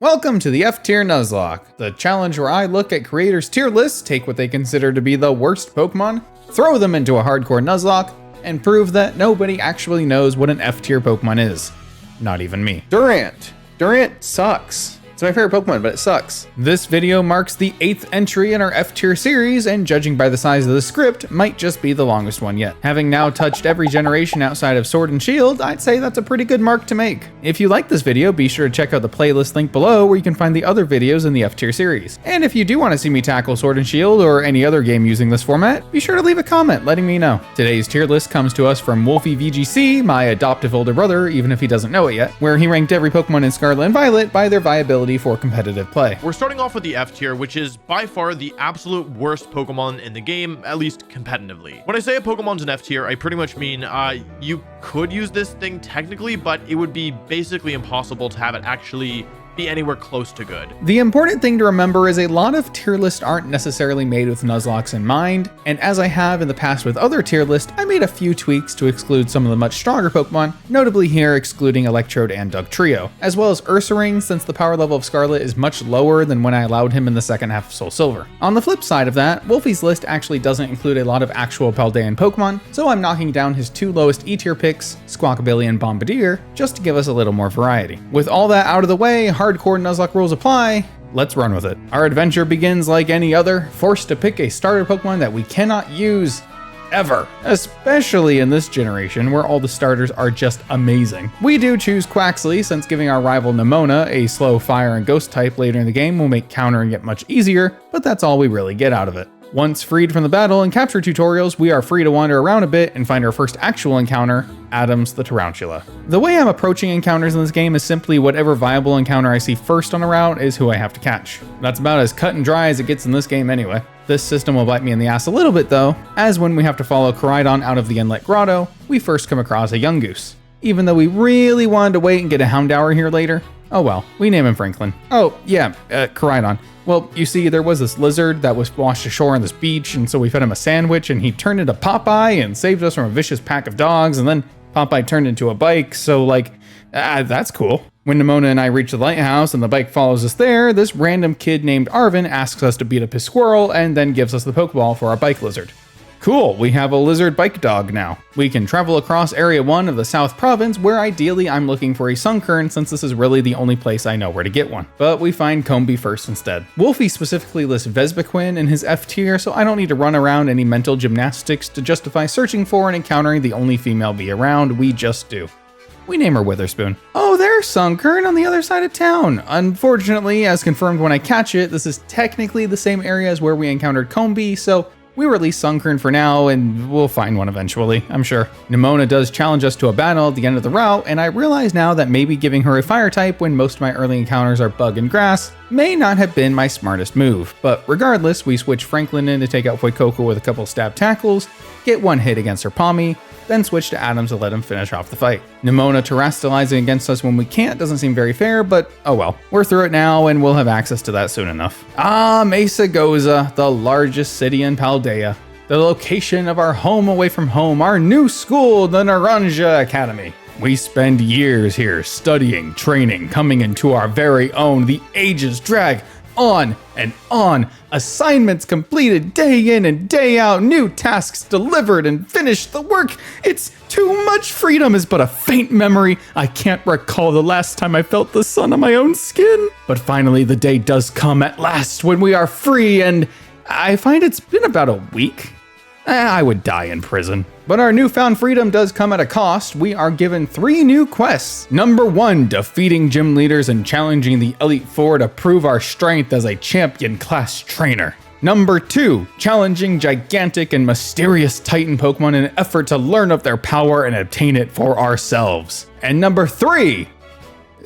Welcome to the F-Tier Nuzlocke, the challenge where I look at creators' tier lists, take what they consider to be the worst Pokemon, throw them into a hardcore Nuzlocke, and prove that nobody actually knows what an F-Tier Pokemon is. Not even me. Durant. Durant sucks. It's my favorite Pokemon, but it sucks. This video marks the 8th entry in our F-Tier series, and judging by the size of the script, might just be the longest one yet. Having now touched every generation outside of Sword and Shield, I'd say that's a pretty good mark to make. If you like this video, be sure to check out the playlist link below where you can find the other videos in the F-Tier series. And if you do want to see me tackle Sword and Shield or any other game using this format, be sure to leave a comment letting me know. Today's tier list comes to us from Wolfie VGC, my adoptive older brother, even if he doesn't know it yet, where he ranked every Pokemon in Scarlet and Violet by their viability for competitive play. We're starting off with the F tier, which is by far the absolute worst Pokemon in the game, at least competitively. When I say a Pokemon's an F tier, I pretty much mean you could use this thing technically, but it would be basically impossible to have it actually be anywhere close to good. The important thing to remember is a lot of tier lists aren't necessarily made with Nuzlockes in mind, and as I have in the past with other tier lists, I made a few tweaks to exclude some of the much stronger Pokemon, notably here excluding Electrode and Dugtrio, as well as Ursaring, since the power level of Scarlet is much lower than when I allowed him in the second half of Soul Silver. On the flip side of that, Wolfie's list actually doesn't include a lot of actual Paldean Pokemon, so I'm knocking down his two lowest E tier picks, Squawkabilly and Bombardier, just to give us a little more variety. With all that out of the way, hardcore Nuzlocke rules apply. Let's run with it. Our adventure begins like any other, forced to pick a starter Pokemon that we cannot use ever, especially in this generation where all the starters are just amazing. We do choose Quaxly, since giving our rival Nemona a slow fire and ghost type later in the game will make countering it much easier, but that's all we really get out of it. Once freed from the battle and capture tutorials, we are free to wander around a bit and find our first actual encounter, Adams the Tarantula. The way I'm approaching encounters in this game is simply whatever viable encounter I see first on a route is who I have to catch. That's about as cut and dry as it gets in this game anyway. This system will bite me in the ass a little bit though, as when we have to follow Koraidon out of the Inlet Grotto, we first come across a Yungoos. Even though we really wanted to wait and get a Houndour here later, oh well, we name him Franklin. Oh yeah, Koraidon. Well, you see, there was this lizard that was washed ashore on this beach, and so we fed him a sandwich, and he turned into Popeye and saved us from a vicious pack of dogs, and then Popeye turned into a bike, so that's cool. When Nemona and I reach the lighthouse and the bike follows us there, this random kid named Arvin asks us to beat up his squirrel, and then gives us the Pokeball for our bike lizard. Cool, we have a lizard bike dog now. We can travel across Area 1 of the South Province, where ideally I'm looking for a Sunkern, since this is really the only place I know where to get one. But we find Combee first instead. Wolfie specifically lists Vespaquin in his F tier, so I don't need to run around any mental gymnastics to justify searching for and encountering the only female bee around, we just do. We name her Witherspoon. Oh, there's Sunkern on the other side of town. Unfortunately, as confirmed when I catch it, this is technically the same area as where we encountered Combee, so we release Sunkern for now, and we'll find one eventually, I'm sure. Nemona does challenge us to a battle at the end of the route, and I realize now that maybe giving her a fire type when most of my early encounters are bug and grass may not have been my smartest move. But regardless, we switch Franklin in to take out Fuecoco with a couple stab tackles, get one hit against her Palmy, then switch to Adams to let him finish off the fight. Nemona terastallizing against us when we can't doesn't seem very fair, but oh well. We're through it now, and we'll have access to that soon enough. Mesa Goza, the largest city in Paldea. The location of our home away from home, our new school, the Naranja Academy. We spend years here studying, training, coming into our very own. The ages drag on and on. Assignments completed day in and day out. New tasks delivered and finished. The work, it's too much. Freedom is but a faint memory. I can't recall the last time I felt the sun on my own skin. But finally the day does come at last when we are free, and I find it's been about a week. I would die in prison. But our newfound freedom does come at a cost. We are given 3 new quests. Number 1, defeating gym leaders and challenging the Elite Four to prove our strength as a champion class trainer. Number 2, challenging gigantic and mysterious Titan Pokemon in an effort to learn of their power and obtain it for ourselves. And number 3,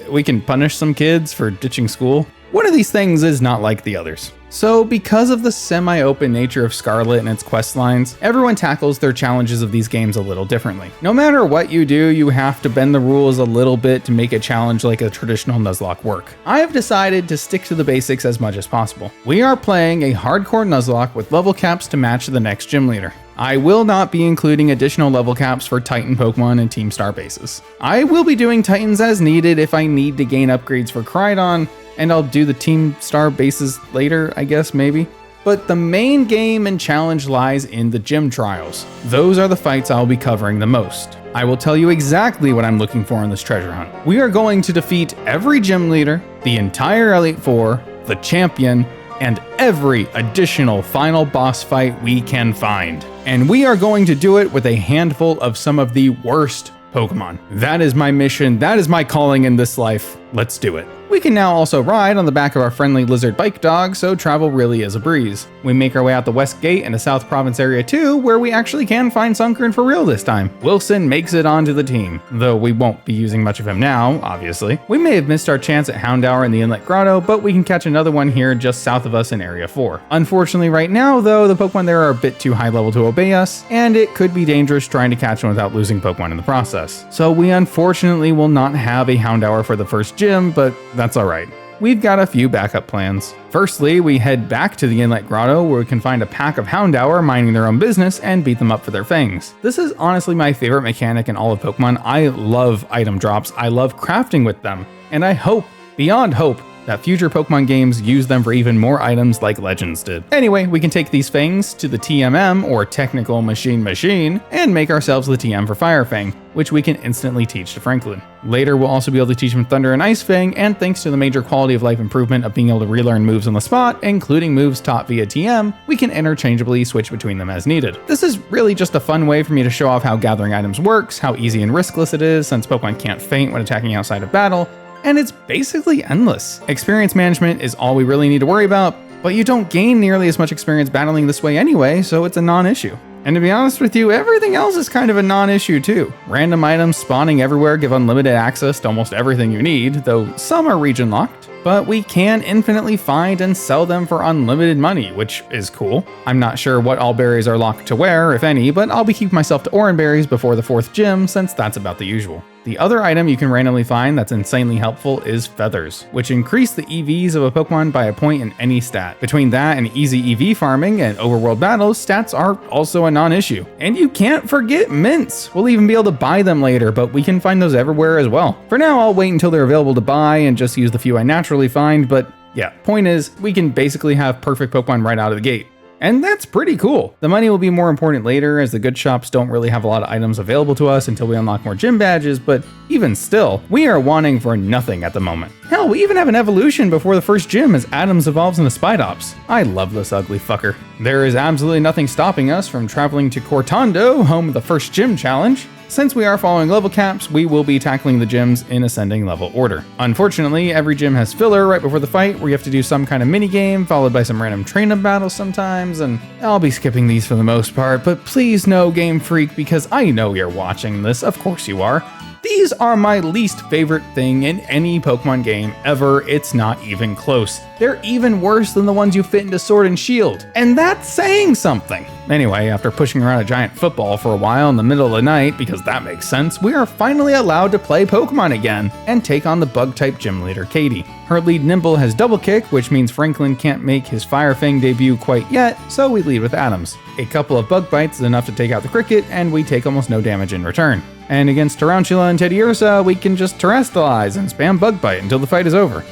we can punish some kids for ditching school. One of these things is not like the others. So because of the semi-open nature of Scarlet and its quest lines, everyone tackles their challenges of these games a little differently. No matter what you do, you have to bend the rules a little bit to make a challenge like a traditional Nuzlocke work. I have decided to stick to the basics as much as possible. We are playing a hardcore Nuzlocke with level caps to match the next gym leader. I will not be including additional level caps for Titan Pokemon and Team Star bases. I will be doing Titans as needed if I need to gain upgrades for Koraidon, and I'll do the team star bases later, I guess, maybe. But the main game and challenge lies in the gym trials. Those are the fights I'll be covering the most. I will tell you exactly what I'm looking for in this treasure hunt. We are going to defeat every gym leader, the entire Elite Four, the champion, and every additional final boss fight we can find. And we are going to do it with a handful of some of the worst Pokemon. That is my mission, that is my calling in this life. Let's do it. We can now also ride on the back of our friendly lizard bike dog, so travel really is a breeze. We make our way out the West Gate into South Province Area 2, where we actually can find Sunkern for real this time. Wilson makes it onto the team, though we won't be using much of him now, obviously. We may have missed our chance at Houndour in the Inlet Grotto, but we can catch another one here just south of us in Area 4. Unfortunately right now, though, the Pokemon there are a bit too high level to obey us, and it could be dangerous trying to catch them without losing Pokemon in the process. So we unfortunately will not have a Houndour for the first gym, but that's alright. We've got a few backup plans. Firstly, we head back to the Inlet Grotto where we can find a pack of Houndour minding their own business and beat them up for their fangs. This is honestly my favorite mechanic in all of Pokemon. I love item drops, I love crafting with them, and I hope, beyond hope, that future Pokemon games use them for even more items like Legends did. Anyway, we can take these fangs to the TMM, or Technical Machine, and make ourselves the TM for Fire Fang, which we can instantly teach to Franklin. Later, we'll also be able to teach him Thunder and Ice Fang, and thanks to the major quality of life improvement of being able to relearn moves on the spot, including moves taught via TM, we can interchangeably switch between them as needed. This is really just a fun way for me to show off how gathering items works, how easy and riskless it is since Pokemon can't faint when attacking outside of battle, and it's basically endless. Experience management is all we really need to worry about, but you don't gain nearly as much experience battling this way anyway, so it's a non-issue. And to be honest with you, everything else is kind of a non-issue too. Random items spawning everywhere give unlimited access to almost everything you need, though some are region locked. But we can infinitely find and sell them for unlimited money, which is cool. I'm not sure what all berries are locked to where, if any, but I'll be keeping myself to Oran berries before the 4th gym, since that's about the usual. The other item you can randomly find that's insanely helpful is Feathers, which increase the EVs of a Pokemon by a point in any stat. Between that and easy EV farming and overworld battles, stats are also a non-issue. And you can't forget mints! We'll even be able to buy them later, but we can find those everywhere as well. For now, I'll wait until they're available to buy and just use the few I naturally find, but yeah, point is, we can basically have perfect Pokemon right out of the gate. And that's pretty cool. The money will be more important later, as the good shops don't really have a lot of items available to us until we unlock more gym badges, but even still, we are wanting for nothing at the moment. Hell, we even have an evolution before the first gym as Adams evolves into Spidops. I love this ugly fucker. There is absolutely nothing stopping us from traveling to Cortando, home of the first gym challenge. Since we are following level caps, we will be tackling the gyms in ascending level order. Unfortunately, every gym has filler right before the fight where you have to do some kind of mini game followed by some random train-up battles sometimes, and I'll be skipping these for the most part, but please no, Game Freak, because I know you're watching this, of course you are. These are my least favorite thing in any Pokemon game ever. It's not even close. They're even worse than the ones you fit into Sword and Shield, and that's saying something. Anyway, after pushing around a giant football for a while in the middle of the night, because that makes sense, we are finally allowed to play Pokemon again and take on the Bug-type gym leader, Katie. Her lead Nimble has Double Kick, which means Franklin can't make his Fire Fang debut quite yet, so we lead with Adams. A couple of Bug Bites is enough to take out the Cricket, and we take almost no damage in return. And against Tarantula and Teddiursa, we can just Terrestrialize and spam Bug Bite until the fight is over.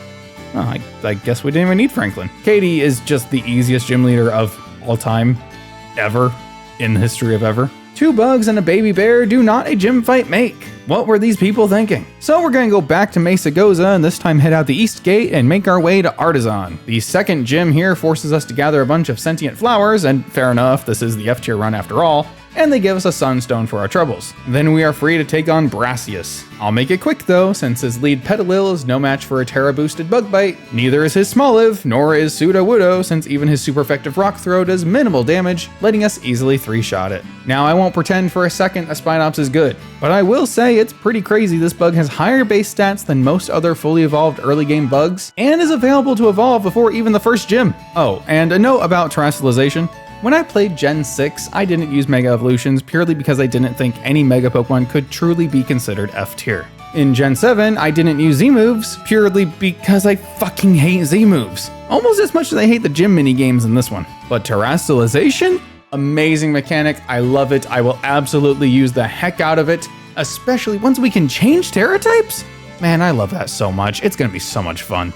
Oh, I guess we didn't even need Franklin. Katie is just the easiest gym leader of all time, ever, in the history of ever. 2 bugs and a baby bear do not a gym fight make. What were these people thinking? So we're gonna go back to Mesa Goza and this time head out the East Gate and make our way to Artisan. The second gym here forces us to gather a bunch of sentient flowers, and fair enough, this is the F-tier run after all, and they give us a Sunstone for our troubles. Then we are free to take on Brassius. I'll make it quick though, since his lead Petalil is no match for a Terra-boosted Bug Bite. Neither is his Smoliv, nor is Sudowoodo, since even his super effective Rock Throw does minimal damage, letting us easily 3-shot it. Now I won't pretend for a second a Spidops is good, but I will say it's pretty crazy this bug has higher base stats than most other fully evolved early game bugs, and is available to evolve before even the first gym. Oh, and a note about terrestrialization. When I played Gen 6, I didn't use Mega Evolutions purely because I didn't think any Mega Pokemon could truly be considered F-tier. In Gen 7, I didn't use Z-moves purely because I fucking hate Z-moves. Almost as much as I hate the gym mini-games in this one. But terrestrialization? Amazing mechanic, I love it, I will absolutely use the heck out of it, especially once we can change Terra types? Man, I love that so much. It's gonna be so much fun.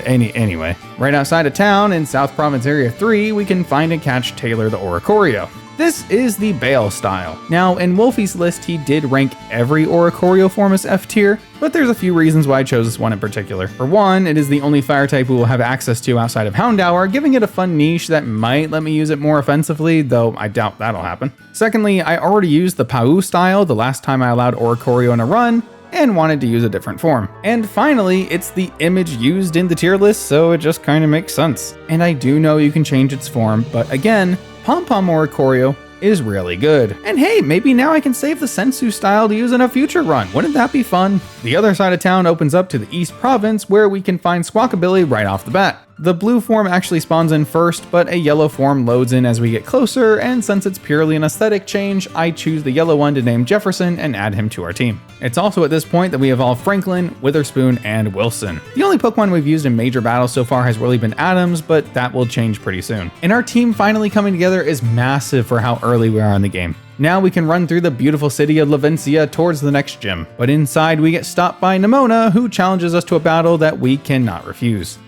Anyway, right outside of town in South Province Area 3, we can find and catch Taylor the Oricorio. This is the Bale style. Now, in Wolfie's list, he did rank every Oricorio form as F tier, but there's a few reasons why I chose this one in particular. For one, it is the only fire type we will have access to outside of Houndour, giving it a fun niche that might let me use it more offensively, though I doubt that'll happen. Secondly, I already used the Pau style the last time I allowed Oricorio in a run, and wanted to use a different form. And finally, it's the image used in the tier list, so it just kind of makes sense. And I do know you can change its form, but again, Pom Pom Oricorio is really good. And hey, maybe now I can save the Sensu style to use in a future run. Wouldn't that be fun? The other side of town opens up to the East Province, where we can find Squawkabilly right off the bat. The blue form actually spawns in first, but a yellow form loads in as we get closer, and since it's purely an aesthetic change, I choose the yellow one to name Jefferson and add him to our team. It's also at this point that we evolve Franklin, Witherspoon, and Wilson. The only Pokemon we've used in major battles so far has really been Adams, but that will change pretty soon. And our team finally coming together is massive for how early we are in the game. Now we can run through the beautiful city of Lavencia towards the next gym, but inside we get stopped by Nemona, who challenges us to a battle that we cannot refuse.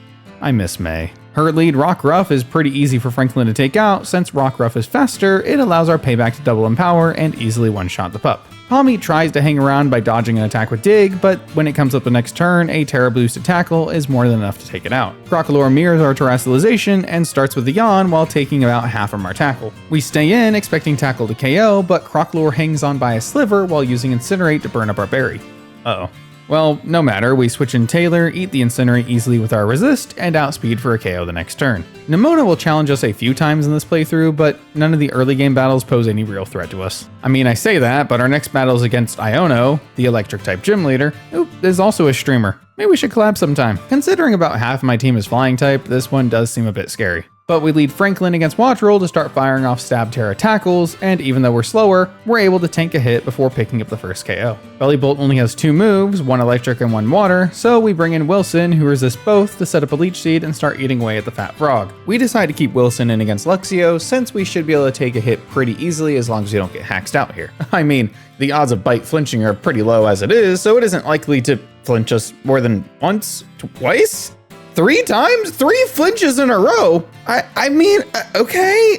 I miss May. Her lead Rockruff is pretty easy for Franklin to take out. Since Rockruff is faster, it allows our payback to double in power and easily one-shot the pup. Palmy tries to hang around by dodging an attack with Dig, but when it comes up the next turn, a Terra boosted tackle is more than enough to take it out. Crocalor mirrors our Terrestrialization and starts with the Yawn while taking about half from our tackle. We stay in expecting tackle to KO, but Crocalor hangs on by a sliver while using Incinerate to burn up our berry. Uh-oh. Well, no matter, we switch in Taylor, eat the Incinerate easily with our Resist, and outspeed for a KO the next turn. Nemona will challenge us a few times in this playthrough, but none of the early game battles pose any real threat to us. I mean, I say that, but our next battle is against Iono, the electric type gym leader, who is also a streamer. Maybe we should collab sometime. Considering about half of my team is flying type, this one does seem a bit scary. But we lead Franklin against Wattrel to start firing off Stab Terra tackles, and even though we're slower, we're able to tank a hit before picking up the first KO. Bellybolt only has 2 moves, 1 electric and 1 water, so we bring in Wilson, who resists both, to set up a Leech Seed and start eating away at the Fat Frog. We decide to keep Wilson in against Luxio, since we should be able to take a hit pretty easily as long as we don't get haxed out here. I mean, the odds of Bite flinching are pretty low as it is, so it isn't likely to flinch us more than once, twice? 3 times? 3 flinches in a row? I mean, okay.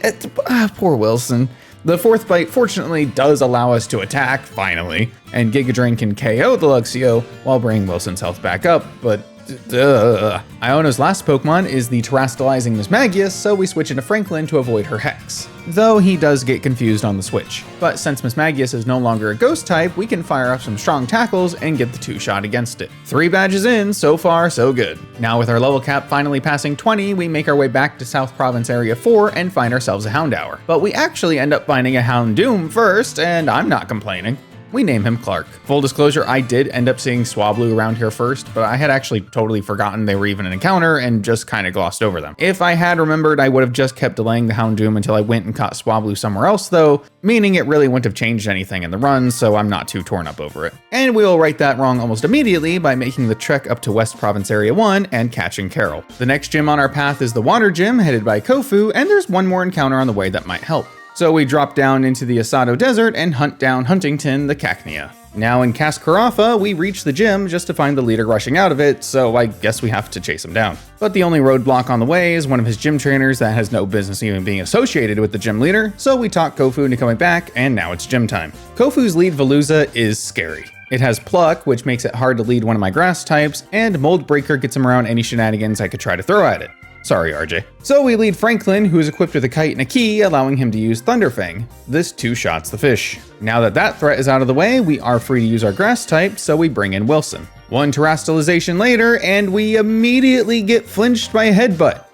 Poor Wilson. The 4th bite fortunately does allow us to attack, finally, and Giga Drain can KO the Luxio while bringing Wilson's health back up, but Iono's last Pokemon is the Terastallizing Mismagius, so we switch into Franklin to avoid her Hex. Though he does get confused on the switch. But since Mismagius is no longer a ghost type, we can fire up some strong tackles and get the 2-shot against it. 3 badges in, so far so good. Now with our level cap finally passing 20, we make our way back to South Province Area 4 and find ourselves a Houndour. But we actually end up finding a Houndoom first, and I'm not complaining. We name him Clark. Full disclosure, I did end up seeing Swablu around here first, but I had actually totally forgotten they were even an encounter and just kind of glossed over them. If I had remembered, I would have just kept delaying the Houndoom until I went and caught Swablu somewhere else though, meaning it really wouldn't have changed anything in the run, so I'm not too torn up over it. And we will right that wrong almost immediately by making the trek up to West Province Area 1 and catching Carol. The next gym on our path is the Water Gym, headed by Kofu, and there's one more encounter on the way that might help. So we drop down into the Asado Desert and hunt down Huntington the Cacnea. Now in Cascarafa, we reach the gym just to find the leader rushing out of it, so I guess we have to chase him down. But the only roadblock on the way is one of his gym trainers that has no business even being associated with the gym leader, so we talk Kofu into coming back, and now it's gym time. Kofu's lead Veluza is scary. It has Pluck, which makes it hard to lead one of my grass types, and Mold Breaker gets him around any shenanigans I could try to throw at it. Sorry, RJ. So we lead Franklin, who is equipped with a kite and a key, allowing him to use Thunderfang. This 2-shots the fish. Now that that threat is out of the way, we are free to use our grass type, so we bring in Wilson. 1 Terastallization later, and we immediately get flinched by a headbutt.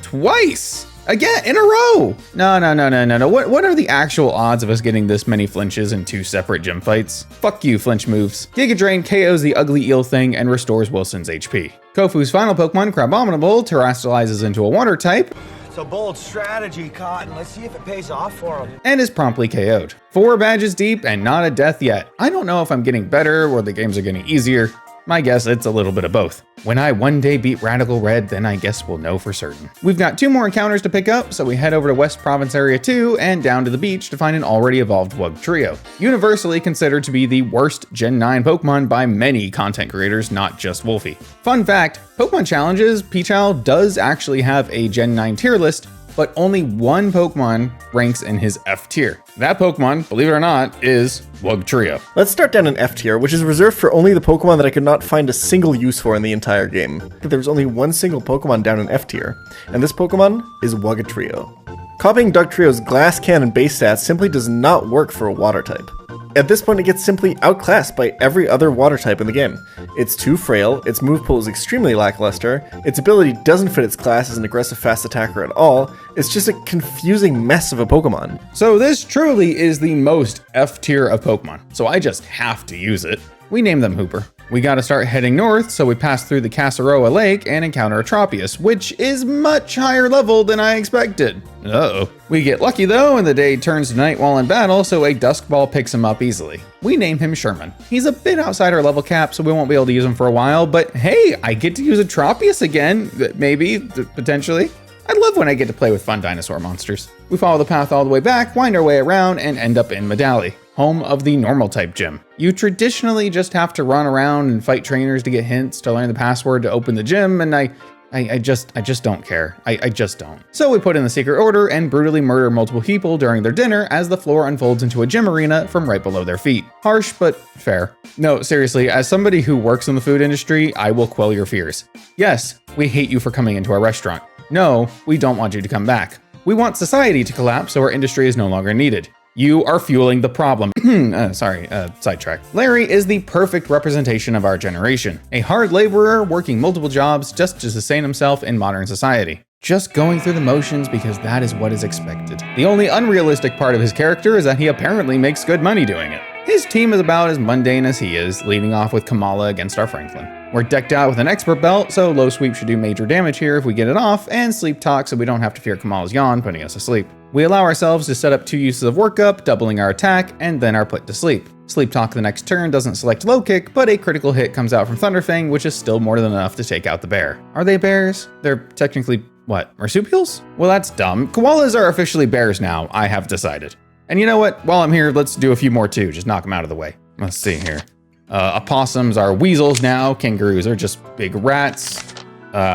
Twice! Again, in a row! No. What are the actual odds of us getting this many flinches in 2 separate gym fights? Fuck you, flinch moves. Giga Drain KOs the ugly eel thing and restores Wilson's HP. Kofu's final Pokemon, Crabominable, Terastallizes into a water type. It's a bold strategy, Cotton. Let's see if it pays off for him. And is promptly KO'd. 4 badges deep and not a death yet. I don't know if I'm getting better or the games are getting easier. My guess it's a little bit of both. When I one day beat Radical Red, then I guess we'll know for certain. We've got 2 more encounters to pick up, so we head over to West Province Area 2 and down to the beach to find an already evolved Wugtrio, universally considered to be the worst Gen 9 Pokemon by many content creators, not just Wolfie. Fun fact, Pokemon Challenges, Pichal does actually have a Gen 9 tier list, but only 1 Pokemon ranks in his F tier. That Pokemon, believe it or not, is Wugtrio. Let's start down in F tier, which is reserved for only the Pokemon that I could not find a single use for in the entire game. There was only 1 single Pokemon down in F tier, and this Pokemon is Wugtrio. Copying Dugtrio's glass cannon base stats simply does not work for a water type. At this point, it gets simply outclassed by every other water type in the game. It's too frail, its move pool is extremely lackluster, its ability doesn't fit its class as an aggressive fast attacker at all, it's just a confusing mess of a Pokemon. So this truly is the most F tier of Pokemon, so I just have to use it. We name them Hooper. We gotta start heading north, so we pass through the Casaroa Lake and encounter a Tropius, which is much higher level than I expected. Uh-oh. We get lucky though, and the day turns to night while in battle, so a Dusk Ball picks him up easily. We name him Sherman. He's a bit outside our level cap, so we won't be able to use him for a while, but hey, I get to use a Tropius again, maybe, potentially. I love when I get to play with fun dinosaur monsters. We follow the path all the way back, wind our way around, and end up in Medali, home of the normal type gym. You traditionally just have to run around and fight trainers to get hints to learn the password to open the gym, and I just don't care. I just don't. So we put in the secret order and brutally murder multiple people during their dinner as the floor unfolds into a gym arena from right below their feet. Harsh, but fair. No, seriously, as somebody who works in the food industry, I will quell your fears. Yes, we hate you for coming into our restaurant. No, we don't want you to come back. We want society to collapse so our industry is no longer needed. You are fueling the problem. Sidetrack. Larry is the perfect representation of our generation. A hard laborer working multiple jobs just to sustain himself in modern society. Just going through the motions because that is what is expected. The only unrealistic part of his character is that he apparently makes good money doing it. His team is about as mundane as he is, leading off with Kamala against our Franklin. We're decked out with an expert belt, so low sweep should do major damage here if we get it off, and sleep talk so we don't have to fear Kamala's yawn putting us asleep. We allow ourselves to set up 2 uses of workup, doubling our attack, and then our put to sleep. Sleep talk the next turn doesn't select low kick, but a critical hit comes out from Thunderfang, which is still more than enough to take out the bear. Are they bears? They're technically, what, marsupials? Well, that's dumb. Koalas are officially bears now, I have decided. And you know what? While I'm here, let's do a few more too. Just knock them out of the way. Let's see here. Opossums are weasels now. Kangaroos are just big rats.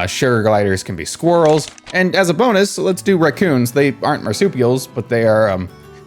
Sugar gliders can be squirrels. And as a bonus, let's do raccoons. They aren't marsupials, but they are,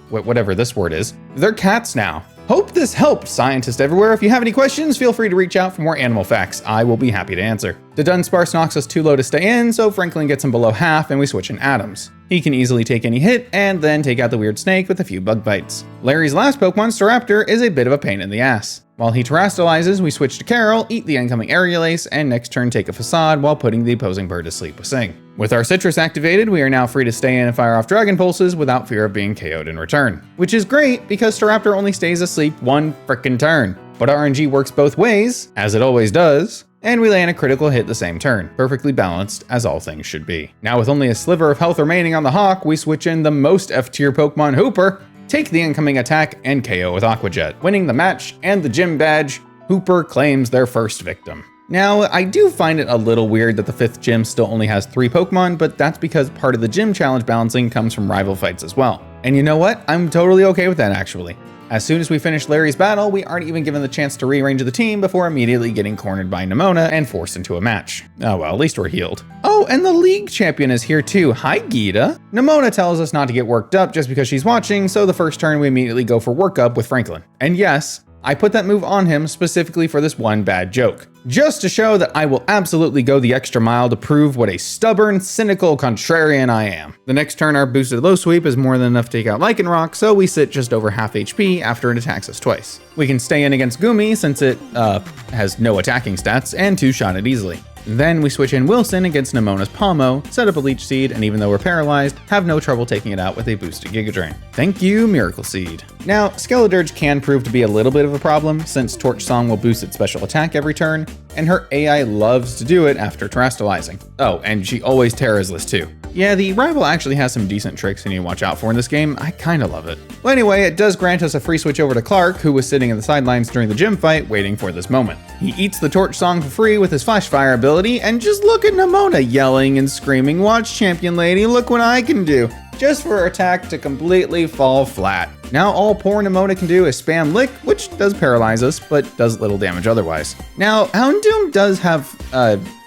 whatever this word is. They're cats now. Hope this helped, scientists everywhere. If you have any questions, feel free to reach out for more animal facts. I will be happy to answer. The Dunsparce knocks us too low to stay in, so Franklin gets him below half and we switch in Adams. He can easily take any hit and then take out the weird snake with a few bug bites. Larry's last Pokemon, Staraptor, is a bit of a pain in the ass. While he terastallizes, we switch to Carol, eat the incoming Aerial-Ace, and next turn take a Facade while putting the opposing bird to sleep with Sing. With our Citrus activated, we are now free to stay in and fire off Dragon Pulses without fear of being KO'd in return. Which is great because Staraptor only stays asleep 1 frickin' turn. But RNG works both ways, as it always does, and we land a critical hit the same turn, perfectly balanced as all things should be. Now with only a sliver of health remaining on the Hawk, we switch in the most F-tier Pokemon, Hooper, take the incoming attack, and KO with Aqua Jet. Winning the match and the gym badge, Hooper claims their first victim. Now, I do find it a little weird that the 5th gym still only has 3 Pokemon, but that's because part of the gym challenge balancing comes from rival fights as well. And you know what? I'm totally okay with that actually. As soon as we finish Larry's battle, we aren't even given the chance to rearrange the team before immediately getting cornered by Nimona and forced into a match. Oh well, at least we're healed. Oh, and the league champion is here too. Hi, Geeta. Nimona tells us not to get worked up just because she's watching, so the first turn we immediately go for workup with Franklin. And yes, I put that move on him specifically for this one bad joke. Just to show that I will absolutely go the extra mile to prove what a stubborn, cynical contrarian I am. The next turn our boosted low sweep is more than enough to take out Lycanroc, so we sit just over half HP after it attacks us twice. We can stay in against Gumi since it has no attacking stats and 2-shot it easily. Then we switch in Wilson against Nimona's Palmo, set up a Leech Seed, and even though we're paralyzed, have no trouble taking it out with a boosted Giga Drain. Thank you, Miracle Seed. Now, Skeledirge can prove to be a little bit of a problem, since Torch Song will boost its special attack every turn, and her AI loves to do it after terastallizing. Oh, and she always Terrazless too. Yeah, the rival actually has some decent tricks you need to watch out for in this game. I kinda love it. Well, anyway, it does grant us a free switch over to Clark, who was sitting in the sidelines during the gym fight, waiting for this moment. He eats the torch song for free with his flash fire ability, and just look at Nimona yelling and screaming, "Watch, champion lady, look what I can do," just for her attack to completely fall flat. Now all poor Nimona can do is spam Lick, which does paralyze us, but does little damage otherwise. Now, Houndoom does have,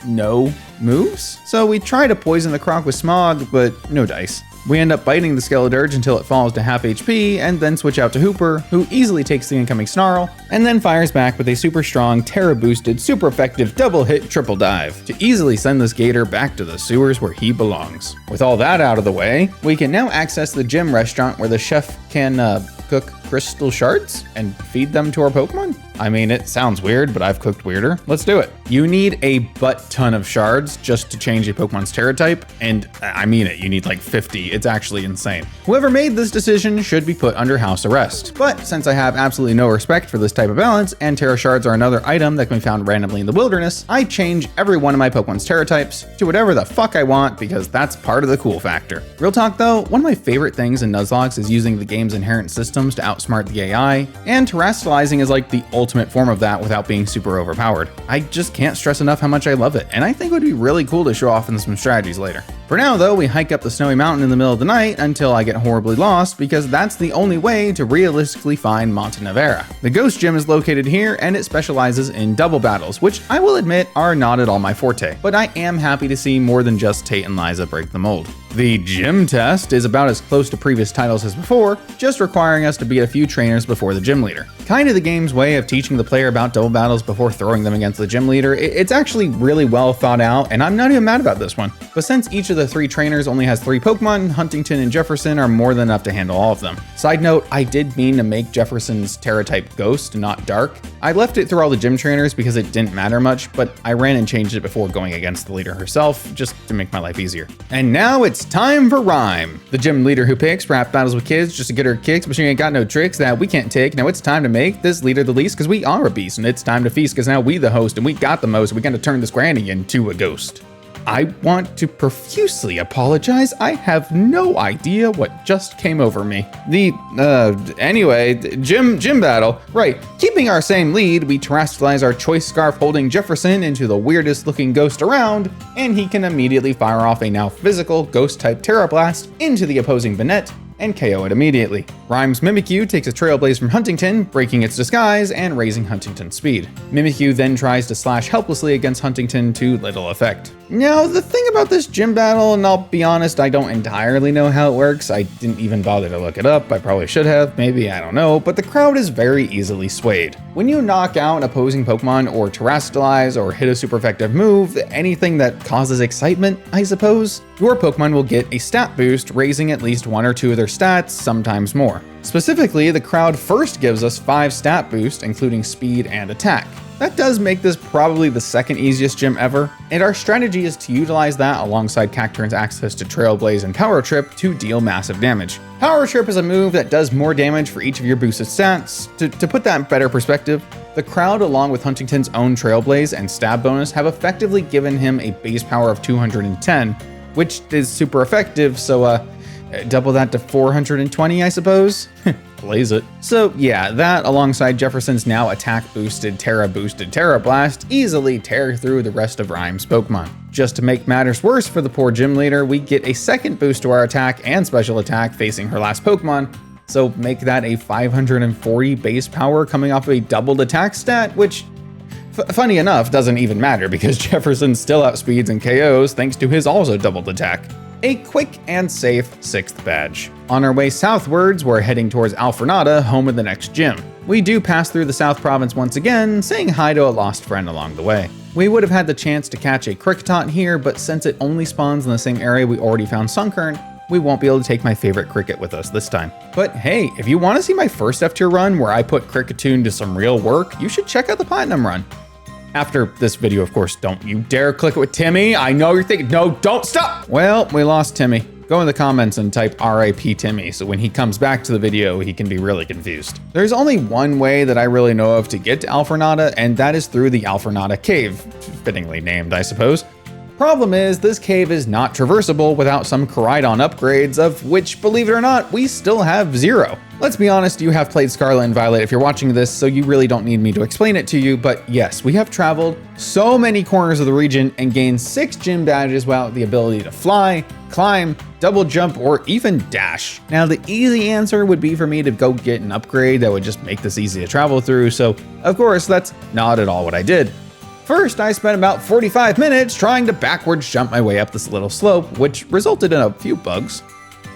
no moves, so we try to poison the Croc with Smog, but no dice. We end up biting the Skeledirge until it falls to half HP, and then switch out to Hooper, who easily takes the incoming Snarl, and then fires back with a super strong, Terra boosted, super effective double hit triple dive to easily send this Gator back to the sewers where he belongs. With all that out of the way, we can now access the gym restaurant where the chef can cook crystal shards and feed them to our Pokemon? I mean, it sounds weird, but I've cooked weirder. Let's do it. You need a butt ton of shards just to change a Pokemon's Terra type, and I mean it, you need like 50. It's actually insane. Whoever made this decision should be put under house arrest. But since I have absolutely no respect for this type of balance, and Terra shards are another item that can be found randomly in the wilderness, I change every one of my Pokemon's Terra types to whatever the fuck I want because that's part of the cool factor. Real talk though, one of my favorite things in Nuzlocke is using the game's inherent systems to outsmart the AI, and terrestrializing is like the ultimate form of that without being super overpowered. I just can't stress enough how much I love it, and I think it would be really cool to show off in some strategies later. For now though, we hike up the snowy mountain in the middle of the night until I get horribly lost because that's the only way to realistically find Montenevera. The Ghost Gym is located here and it specializes in double battles, which I will admit are not at all my forte, but I am happy to see more than just Tate and Liza break the mold. The gym test is about as close to previous titles as before, just requiring us to beat a few trainers before the gym leader. Kind of the game's way of teaching the player about double battles before throwing them against the gym leader. It's actually really well thought out, and I'm not even mad about this one. But since each of the 3 trainers only has 3 Pokemon, Huntington and Jefferson are more than enough to handle all of them. Side note, I did mean to make Jefferson's Terra type Ghost, not Dark. I left it through all the gym trainers because it didn't matter much, but I ran and changed it before going against the leader herself, just to make my life easier. And now it's time for Rhyme, the gym leader who picks rap battles with kids just to get her kicks, but she ain't got no tricks that we can't take. Now it's time to make this leader the least because we are a beast, and it's time to feast because now we the host and we got the most. We're gonna turn this granny into a ghost. I want to profusely apologize. I have no idea what just came over me. Anyway, gym battle. Right, keeping our same lead, we terrestrialize our choice scarf holding Jefferson into the weirdest looking ghost around, and he can immediately fire off a now physical ghost type Terra Blast into the opposing Banette and KO it immediately. Rhyme's Mimikyu takes a Trailblaze from Huntington, breaking its disguise and raising Huntington's speed. Mimikyu then tries to slash helplessly against Huntington to little effect. Now, the thing about this gym battle, and I'll be honest, I don't entirely know how it works. I didn't even bother to look it up. I probably should have, maybe, I don't know, but the crowd is very easily swayed. When you knock out an opposing Pokemon or terrestrialize or hit a super effective move, anything that causes excitement, I suppose, your Pokemon will get a stat boost, raising at least 1 or 2 of their stats, sometimes more. Specifically, the crowd first gives us 5 stat boosts, including speed and attack. That does make this probably the second easiest gym ever, and our strategy is to utilize that alongside Cacturn's access to Trailblaze and Power Trip to deal massive damage. Power Trip is a move that does more damage for each of your boosted stats. To put that in better perspective, the crowd along with Huntington's own Trailblaze and stab bonus have effectively given him a base power of 210, which is super effective, so double that to 420, I suppose? Blaze it. So yeah, that alongside Jefferson's now attack boosted Terra Blast easily tear through the rest of Rhyme's Pokemon. Just to make matters worse for the poor gym leader, we get a second boost to our attack and special attack facing her last Pokemon, so make that a 540 base power coming off of a doubled attack stat, which funny enough doesn't even matter because Jefferson still outspeeds and KOs thanks to his also doubled attack. A quick and safe 6th badge. On our way southwards, we're heading towards Alfornada, home of the next gym. We do pass through the South Province once again, saying hi to a lost friend along the way. We would have had the chance to catch a Kricketot here, but since it only spawns in the same area we already found Sunkern, we won't be able to take my favorite Cricket with us this time. But hey, if you want to see my first F-tier run where I put Cricketune to some real work, you should check out the Platinum run. After this video, of course, don't you dare click it with Timmy. I know you're thinking, no, don't stop. Well, we lost Timmy. Go in the comments and type RIP Timmy, so when he comes back to the video, he can be really confused. There's only one way that I really know of to get to Alfornada, and that is through the Alfornada Cave, fittingly named, I suppose. Problem is, this cave is not traversable without some Koraidon upgrades, of which, believe it or not, we still have 0. Let's be honest, you have played Scarlet and Violet if you're watching this, so you really don't need me to explain it to you, but yes, we have traveled so many corners of the region and gained 6 gym badges without the ability to fly, climb, double jump, or even dash. Now, the easy answer would be for me to go get an upgrade that would just make this easy to travel through, so of course, that's not at all what I did. First, I spent about 45 minutes trying to backwards jump my way up this little slope, which resulted in a few bugs.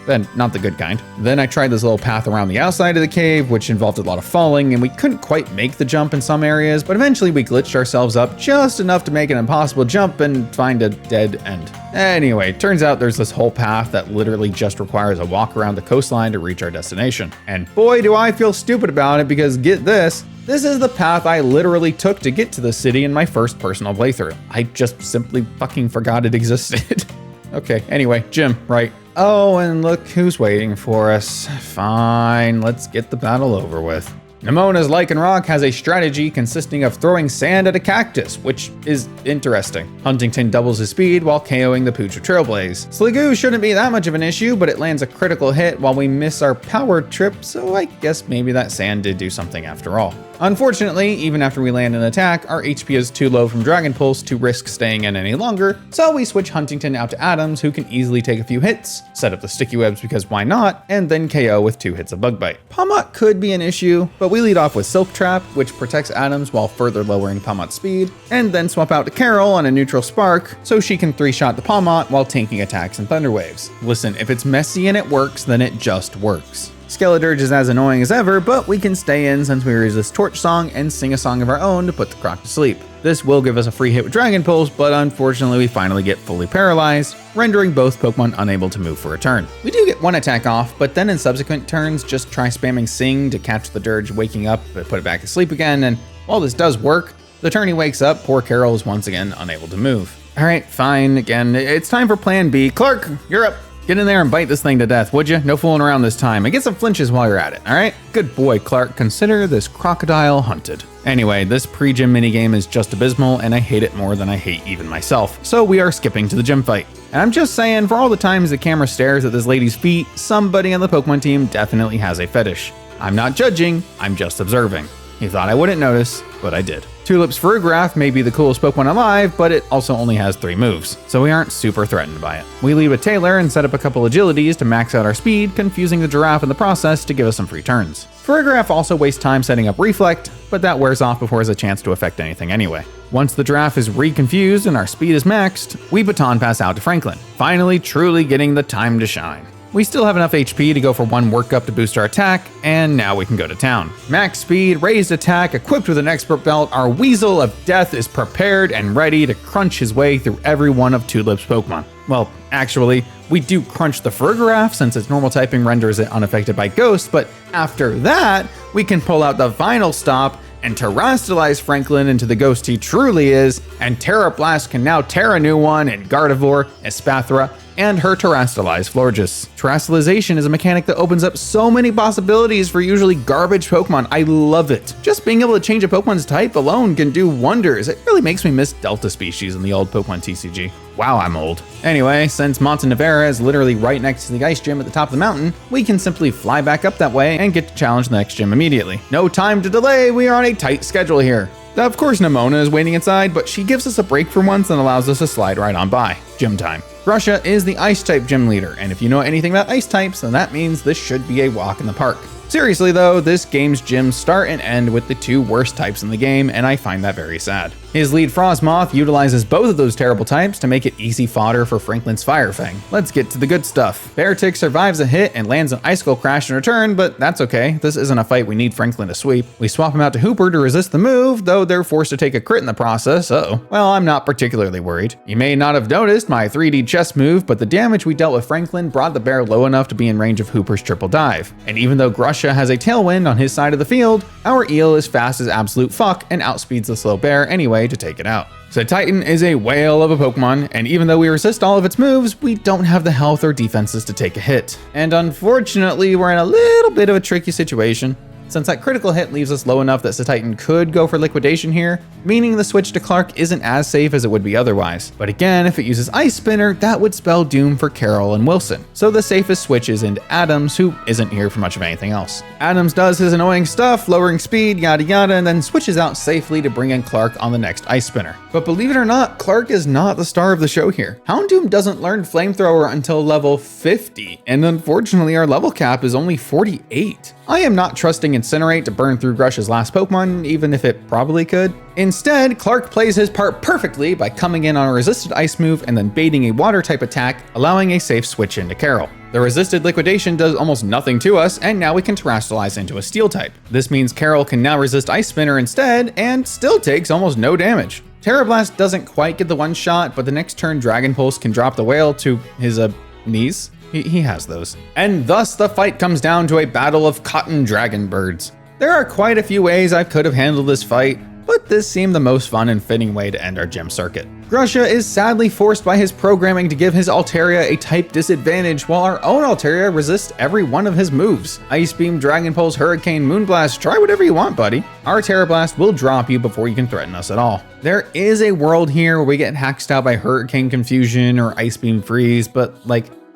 Then, not the good kind. Then I tried this little path around the outside of the cave, which involved a lot of falling, and we couldn't quite make the jump in some areas, but eventually we glitched ourselves up just enough to make an impossible jump and find a dead end. Anyway, turns out there's this whole path that literally just requires a walk around the coastline to reach our destination. And boy, do I feel stupid about it, because get this, this is the path I literally took to get to the city in my first personal playthrough. I just simply fucking forgot it existed. Okay, anyway, gym, right. Oh, and look who's waiting for us. Fine, let's get the battle over with. Nemona's Lycanroc has a strategy consisting of throwing sand at a cactus, which is interesting. Huntington doubles his speed while KOing the Pooch of Trailblaze. Sliggoo shouldn't be that much of an issue, but it lands a critical hit while we miss our power trip, so I guess maybe that sand did do something after all. Unfortunately, even after we land an attack, our HP is too low from Dragon Pulse to risk staying in any longer, so we switch Huntington out to Adams, who can easily take a few hits, set up the sticky webs because why not, and then KO with 2 hits of Bug Bite. Palmot could be an issue, but we lead off with Silk Trap, which protects Adams while further lowering Palmot's speed, and then swap out to Carol on a neutral Spark, so she can 3-shot the Palmot while tanking attacks and Thunder Waves. Listen, if it's messy and it works, then it just works. Skeledirge is as annoying as ever, but we can stay in since we resist Torch Song and sing a song of our own to put the Croc to sleep. This will give us a free hit with Dragon Pulse, but unfortunately we finally get fully paralyzed, rendering both Pokemon unable to move for a turn. We do get one attack off, but then in subsequent turns just try spamming Sing to catch the Dirge waking up but put it back to sleep again, and while this does work, the turn he wakes up, poor Carol is once again unable to move. Alright, fine, again, it's time for Plan B. Clark, you're up! Get in there and bite this thing to death, would you? No fooling around this time. And get some flinches while you're at it, alright? Good boy, Clark. Consider this crocodile hunted. Anyway, this pre-gym minigame is just abysmal, and I hate it more than I hate even myself. So we are skipping to the gym fight. And I'm just saying, for all the times the camera stares at this lady's feet, somebody on the Pokemon team definitely has a fetish. I'm not judging, I'm just observing. You thought I wouldn't notice, but I did. Tulip's Farigiraf may be the coolest Pokemon alive, but it also only has 3 moves, so we aren't super threatened by it. We lead with Taylor and set up a couple agilities to max out our speed, confusing the Giraffe in the process to give us some free turns. Farigiraf also wastes time setting up Reflect, but that wears off before it has a chance to affect anything anyway. Once the Giraffe is reconfused and our speed is maxed, we baton pass out to Franklin, finally truly getting the time to shine. We still have enough HP to go for 1 workup to boost our attack, and now we can go to town. Max speed, raised attack, equipped with an expert belt, our Weasel of Death is prepared and ready to crunch his way through every one of Tulip's Pokemon. Well, actually, we do crunch the Farigiraf since its normal typing renders it unaffected by Ghost, but after that, we can pull out the final stop and terrastalize Franklin into the ghost he truly is, and Terra Blast can now tear a new one in Gardevoir, Espathra, and her Terrastalized Florges. Terrastalization is a mechanic that opens up so many possibilities for usually garbage Pokemon. I love it. Just being able to change a Pokemon's type alone can do wonders. It really makes me miss Delta species in the old Pokemon TCG. Wow, I'm old. Anyway, since Montanevera is literally right next to the ice gym at the top of the mountain, we can simply fly back up that way and get to challenge the next gym immediately. No time to delay, we are on a tight schedule here. Of course, Nemona is waiting inside, but she gives us a break for once and allows us to slide right on by. Gym time. Russia is the Ice-type gym leader, and if you know anything about Ice types, then that means this should be a walk in the park. Seriously though, this game's gyms start and end with the 2 worst types in the game, and I find that very sad. His lead Frostmoth utilizes both of those terrible types to make it easy fodder for Franklin's Fire Fang. Let's get to the good stuff. Beartic survives a hit and lands an Icicle Crash in return, but that's okay. This isn't a fight we need Franklin to sweep. We swap him out to Hooper to resist the move, though they're forced to take a crit in the process. Well, I'm not particularly worried. You may not have noticed my 3D chest move, but the damage we dealt with Franklin brought the bear low enough to be in range of Hooper's triple dive. And even though Grusha has a tailwind on his side of the field, our eel is fast as absolute fuck and outspeeds the slow bear anyway to take it out. So Titan is a whale of a Pokemon, and even though we resist all of its moves, we don't have the health or defenses to take a hit. And unfortunately, we're in a little bit of a tricky situation. since that critical hit leaves us low enough that Titan could go for liquidation here, meaning the switch to Clark isn't as safe as it would be otherwise. But again, if it uses Ice Spinner, that would spell doom for Carol and Wilson. So the safest switch is into Adams, who isn't here for much of anything else. Adams does his annoying stuff, lowering speed, yada yada, and then switches out safely to bring in Clark on the next Ice Spinner. But believe it or not, Clark is not the star of the show here. Houndoom doesn't learn Flamethrower until level 50, and unfortunately our level cap is only 48. I am not trusting Incinerate to burn through Grush's last Pokemon, even if it probably could. Instead, Clark plays his part perfectly by coming in on a resisted ice move and then baiting a water type attack, allowing a safe switch into Carol. The resisted liquidation does almost nothing to us, and now we can terrestrialize into a steel type. This means Carol can now resist Ice Spinner instead, and still takes almost no damage. Terra Blast doesn't quite get the one shot, but the next turn Dragon Pulse can drop the whale to his knees. He has those. And thus the fight comes down to a battle of cotton dragon birds. There are quite a few ways I could have handled this fight, but this seemed the most fun and fitting way to end our gym circuit. Grusha is sadly forced by his programming to give his Altaria a type disadvantage, while our own Altaria resists every one of his moves. Ice Beam, Dragon Pulse, Hurricane, Moonblast, try whatever you want, buddy. Our Terra Blast will drop you before you can threaten us at all. There is a world here where we get hacked out by Hurricane Confusion or Ice Beam Freeze, but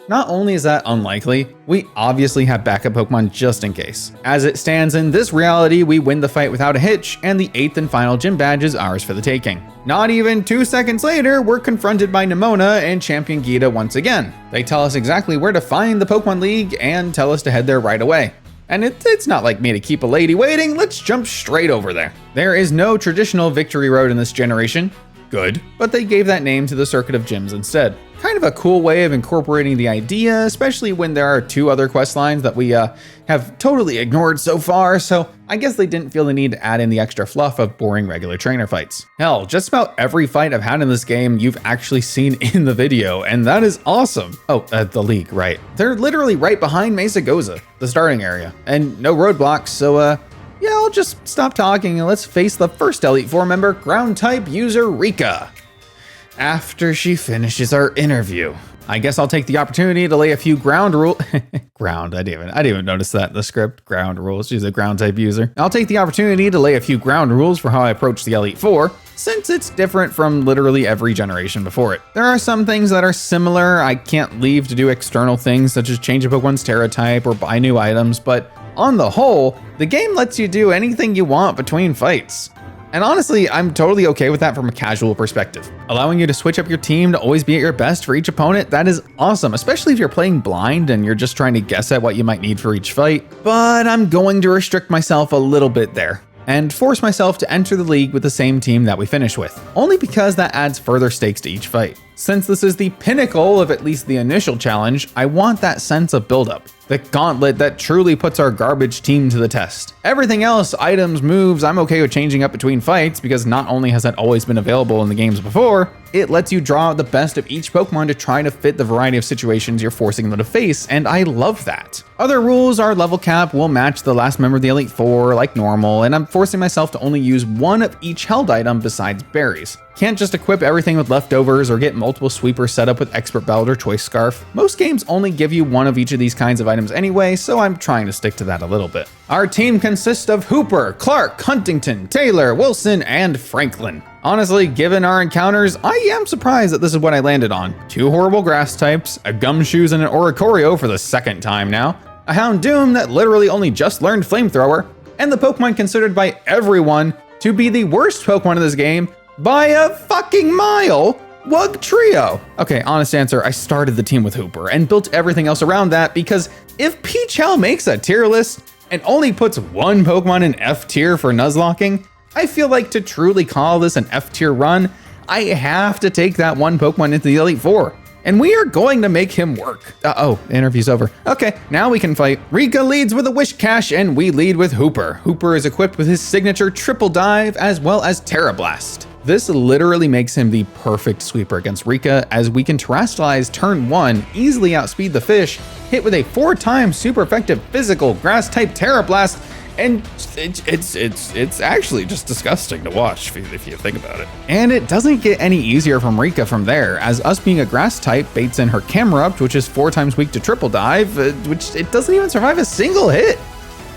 not only is that unlikely, we obviously have backup Pokemon just in case. As it stands in this reality, we win the fight without a hitch, and the 8th and final gym badge is ours for the taking. Not even 2 seconds later, we're confronted by Nimona and Champion Gita once again. They tell us exactly where to find the Pokemon League and tell us to head there right away. And it's not like me to keep a lady waiting, let's jump straight over there. There is no traditional victory road in this generation. Good, but they gave that name to the circuit of gyms instead. Kind of a cool way of incorporating the idea, especially when there are 2 other quest lines that we have totally ignored so far, so I guess they didn't feel the need to add in the extra fluff of boring regular trainer fights. Hell, just about every fight I've had in this game you've actually seen in the video, and that is awesome. Oh, the league, right. They're literally right behind Mesa Goza, the starting area, and no roadblocks, so yeah, I'll just stop talking and let's face the first Elite Four member, ground type user Rika. After she finishes our interview. I guess I'll take the opportunity to lay a few ground rules. I didn't even notice that in the script. Ground rules. She's a ground type user. I'll take the opportunity to lay a few ground rules for how I approach the Elite Four, since it's different from literally every generation before it. There are some things that are similar. I can't leave to do external things such as change a Pokemon's Terra type or buy new items, but on the whole, the game lets you do anything you want between fights. And honestly, I'm totally okay with that from a casual perspective. Allowing you to switch up your team to always be at your best for each opponent, that is awesome, especially if you're playing blind and you're just trying to guess at what you might need for each fight. But I'm going to restrict myself a little bit there and force myself to enter the league with the same team that we finish with, only because that adds further stakes to each fight. Since this is the pinnacle of at least the initial challenge, I want that sense of buildup. The gauntlet that truly puts our garbage team to the test. Everything else, items, moves, I'm okay with changing up between fights because not only has that always been available in the games before, it lets you draw out the best of each Pokemon to try to fit the variety of situations you're forcing them to face, and I love that. Other rules are level cap will match the last member of the Elite Four like normal, and I'm forcing myself to only use one of each held item besides berries. Can't just equip everything with leftovers or get multiple sweepers set up with Expert Belt or Choice Scarf. Most games only give you one of each of these kinds of items anyway, so I'm trying to stick to that a little bit. Our team consists of Hooper, Clark, Huntington, Taylor, Wilson, and Franklin. Honestly, given our encounters, I am surprised that this is what I landed on. 2 horrible grass types, a Gumshoos and an Oricorio for the 2nd time now, a Houndoom that literally only just learned Flamethrower, and the Pokemon considered by everyone to be the worst Pokemon in this game by a fucking mile, Wugtrio. Okay, honest answer, I started the team with Hooper and built everything else around that because if Peach Hell makes a tier list and only puts 1 Pokemon in F tier for Nuzlocking, I feel like to truly call this an F tier run, I have to take that 1 Pokemon into the Elite Four. And we are going to make him work. Oh, interview's over. Okay, now we can fight. Rika leads with a Wish Cache and we lead with Hooper. Hooper is equipped with his signature Triple Dive as well as Terra Blast. This literally makes him the perfect sweeper against Rika, as we can terrestrialize turn 1, easily outspeed the fish, hit with a 4-time super effective physical grass type Terra Blast, and it's actually just disgusting to watch if you think about it. And it doesn't get any easier from Rika from there, as us being a grass type baits in her Camerupt, which is 4 times weak to Triple Dive, which it doesn't even survive a single hit.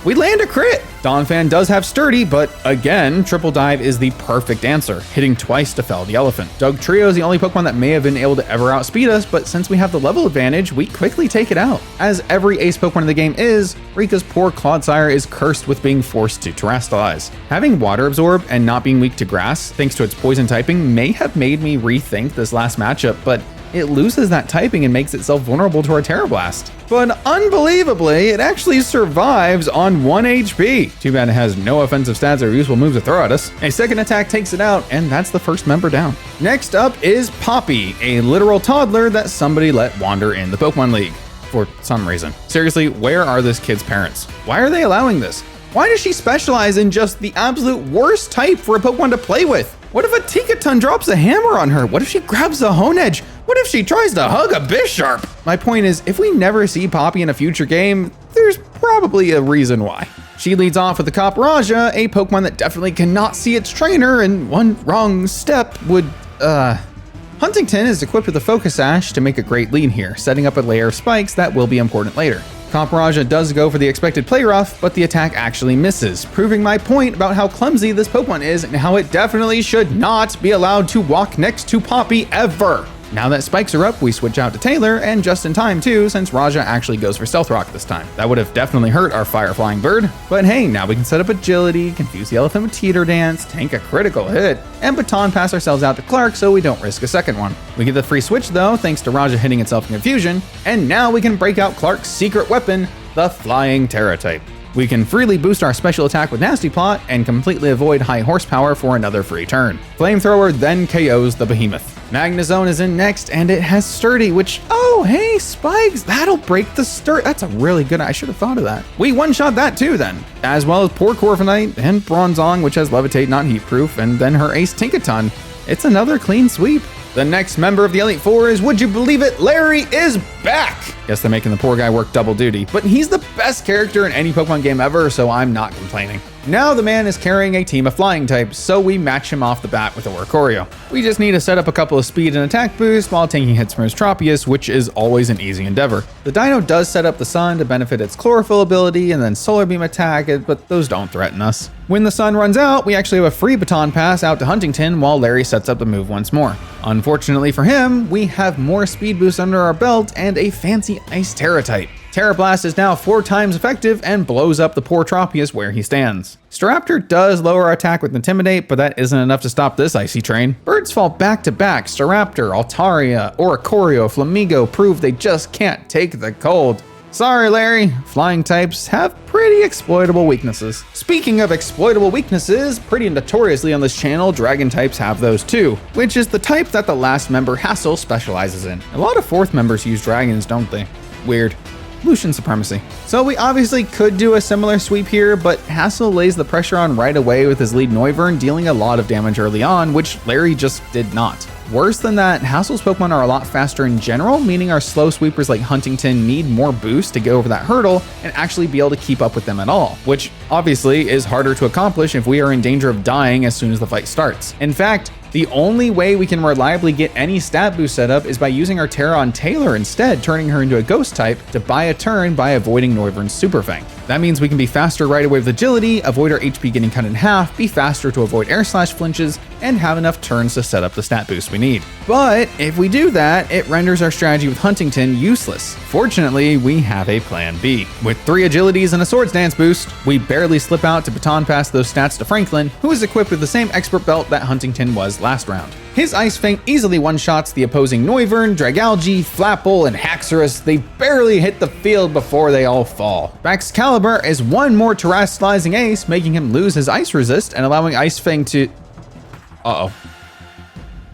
We land a crit! Donphan does have Sturdy, but again, Triple Dive is the perfect answer, hitting twice to fell the elephant. Dugtrio is the only Pokemon that may have been able to ever outspeed us, but since we have the level advantage, we quickly take it out. As every ace Pokemon in the game is, Rika's poor Clodsire is cursed with being forced to Terastallize. Having Water Absorb and not being weak to Grass, thanks to its poison typing, may have made me rethink this last matchup, but it loses that typing and makes itself vulnerable to our Terra Blast. But unbelievably, it actually survives on 1 HP. Too bad it has no offensive stats or useful moves to throw at us. A second attack takes it out, and that's the first member down. Next up is Poppy, a literal toddler that somebody let wander in the Pokemon League. For some reason. Seriously, where are this kid's parents? Why are they allowing this? Why does she specialize in just the absolute worst type for a Pokemon to play with? What if a Tikaton drops a hammer on her? What if she grabs a Honedge? What if she tries to hug a Bisharp? My point is, if we never see Poppy in a future game, there's probably a reason why. She leads off with the Copraja, a Pokemon that definitely cannot see its trainer, and one wrong step would, Huntington is equipped with a Focus Sash to make a great lead here, setting up a layer of spikes that will be important later. Copraja does go for the expected play rough, but the attack actually misses, proving my point about how clumsy this Pokemon is and how it definitely should not be allowed to walk next to Poppy ever. Now that spikes are up, we switch out to Taylor, and just in time too, since Raja actually goes for Stealth Rock this time. That would have definitely hurt our Fire Flying Bird, but hey, now we can set up Agility, confuse the elephant with Teeter Dance, tank a critical hit, and baton pass ourselves out to Clark so we don't risk a second one. We get the free switch though, thanks to Raja hitting itself in confusion, and now we can break out Clark's secret weapon, the Flying Terra type. We can freely boost our special attack with Nasty Plot and completely avoid high horsepower for another free turn. Flamethrower then KOs the behemoth. Magnezone is in next, and it has Sturdy, which, oh hey, spikes, that'll break the sturdy. That's a really good, I should have thought of that. We one-shot that too then, as well as poor Corviknight and Bronzong, which has Levitate, not Heatproof, and then her ace Tinkaton. It's another clean sweep. The next member of the Elite Four is, would you believe it, Larry is back! Guess they're making the poor guy work double duty, but he's the best character in any Pokemon game ever, so I'm not complaining. Now the man is carrying a team of flying types, so we match him off the bat with Oricorio. We just need to set up a couple of speed and attack boosts while taking hits from his Tropius, which is always an easy endeavor. The Dino does set up the Sun to benefit its Chlorophyll ability and then Solar Beam attack, but those don't threaten us. When the Sun runs out, we actually have a free baton pass out to Huntington while Larry sets up the move once more. Unfortunately for him, we have more speed boosts under our belt and a fancy Ice Terra type. Terra Blast is now 4 times effective and blows up the poor Tropius where he stands. Staraptor does lower our attack with Intimidate, but that isn't enough to stop this icy train. Birds fall back to back. Staraptor, Altaria, Oricorio, Flamigo prove they just can't take the cold. Sorry, Larry, flying types have pretty exploitable weaknesses. Speaking of exploitable weaknesses, pretty notoriously on this channel, dragon types have those too, which is the type that the last member Hassel specializes in. A lot of 4th members use dragons, don't they? Weird. Lucian supremacy. So we obviously could do a similar sweep here, but Hassel lays the pressure on right away with his lead Noivern, dealing a lot of damage early on, which Larry just did not. Worse than that, Hassel's Pokemon are a lot faster in general, meaning our slow sweepers like Huntington need more boost to get over that hurdle and actually be able to keep up with them at all, which obviously is harder to accomplish if we are in danger of dying as soon as the fight starts. In fact, the only way we can reliably get any stat boost set up is by using our Terra on Taylor instead, turning her into a ghost type to buy a turn by avoiding Noivern's Super Fang. That means we can be faster right away with agility, avoid our HP getting cut in half, be faster to avoid air slash flinches, and have enough turns to set up the stat boost we need. But if we do that, it renders our strategy with Huntington useless. Fortunately, we have a plan B. With 3 agilities and a Swords Dance boost, we barely slip out to baton pass those stats to Franklin, who is equipped with the same expert belt that Huntington was last round. His Ice Fang easily one-shots the opposing Noivern, Dragalge, Flapple, and Haxorus. They barely hit the field before they all fall. Baxcalibur is one more Terastallizing Ace, making him lose his Ice Resist and allowing Ice Fang to...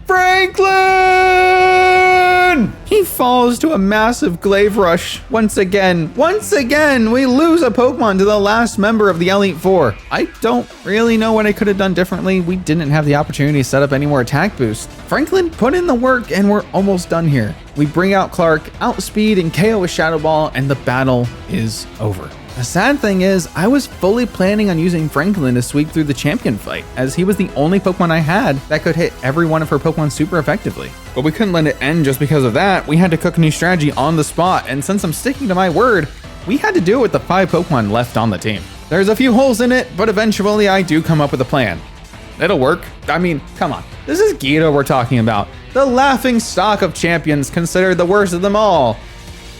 Franklin! He falls to a massive Glaive Rush. Once again, we lose a Pokemon to the last member of the Elite Four. I don't really know what I could have done differently. We didn't have the opportunity to set up any more attack boost. Franklin put in the work and we're almost done here. We bring out Clark, outspeed and KO with Shadow Ball, and the battle is over. The sad thing is, I was fully planning on using Franklin to sweep through the champion fight, as he was the only Pokemon I had that could hit every one of her Pokemon super effectively. But we couldn't let it end just because of that. We had to cook a new strategy on the spot, and since I'm sticking to my word, we had to do it with the 5 Pokemon left on the team. There's a few holes in it, but eventually I do come up with a plan. It'll work. I mean, come on. This is Gita we're talking about. The laughing stock of champions, considered the worst of them all.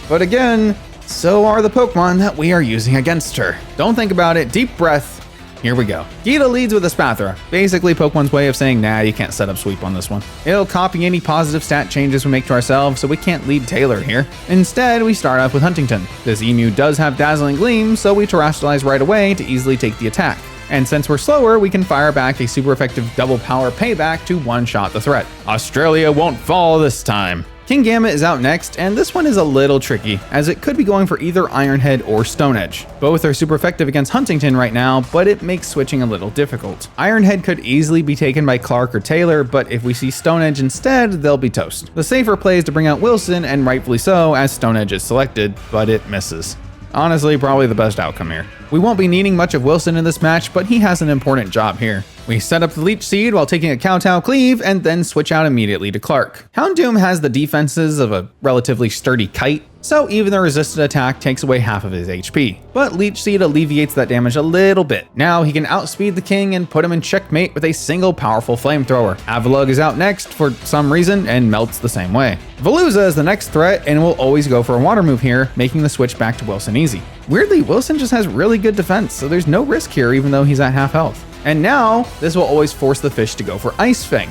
But again, so are the Pokemon that we are using against her. Don't think about it, deep breath. Here we go. Gita leads with a Spathra. Basically Pokemon's way of saying, nah, you can't set up sweep on this one. It'll copy any positive stat changes we make to ourselves, so we can't lead Taylor here. Instead, we start off with Huntington. This Emu does have Dazzling Gleam, so we Terastallize right away to easily take the attack. And since we're slower, we can fire back a super effective double power payback to one-shot the threat. Australia won't fall this time. Kingambit is out next, and this one is a little tricky, as it could be going for either Iron Head or Stone Edge. Both are super effective against Huntington right now, but it makes switching a little difficult. Iron Head could easily be taken by Clark or Taylor, but if we see Stone Edge instead, they'll be toast. The safer play is to bring out Wilson, and rightfully so, as Stone Edge is selected, but it misses. Honestly, probably the best outcome here. We won't be needing much of Wilson in this match, but he has an important job here. We set up the Leech Seed while taking a Kowtow Cleave, and then switch out immediately to Clark. Houndoom has the defenses of a relatively sturdy kite, so even the resisted attack takes away half of his HP. But Leech Seed alleviates that damage a little bit. Now he can outspeed the king and put him in checkmate with a single powerful flamethrower. Avalugg is out next for some reason and melts the same way. Veluza is the next threat and will always go for a water move here, making the switch back to Wilson easy. Weirdly, Wilson just has really good defense, so there's no risk here even though he's at half health. And now, this will always force the fish to go for Ice Fang.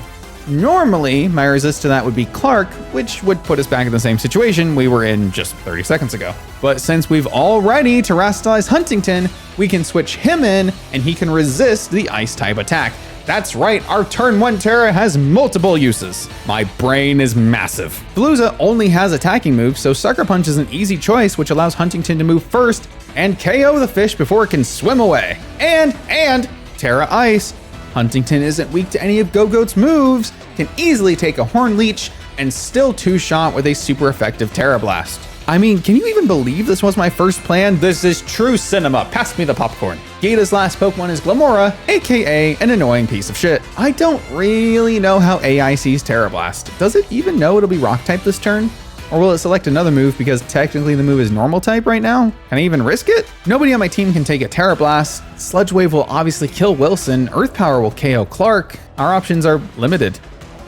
Normally, my resist to that would be Clark, which would put us back in the same situation we were in just 30 seconds ago. But since we've already Terastallized Huntington, we can switch him in and he can resist the Ice type attack. That's right, our turn 1 Terra has multiple uses. My brain is massive. Veluza only has attacking moves, so Sucker Punch is an easy choice, which allows Huntington to move first and KO the fish before it can swim away. And Terra Ice. Huntington isn't weak to any of Go-Goat's moves, can easily take a Horn Leech, and still two-shot with a super effective Terra Blast. I mean, can you even believe this was my first plan? This is true cinema. Pass me the popcorn. Gita's last Pokemon is Glamora, aka an annoying piece of shit. I don't really know how AI sees Terra Blast. Does it even know it'll be Rock type this turn? Or will it select another move because technically the move is normal type right now? Can I even risk it? Nobody on my team can take a Terra Blast. Sludge Wave will obviously kill Wilson. Earth Power will KO Clark. Our options are limited.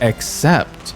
Except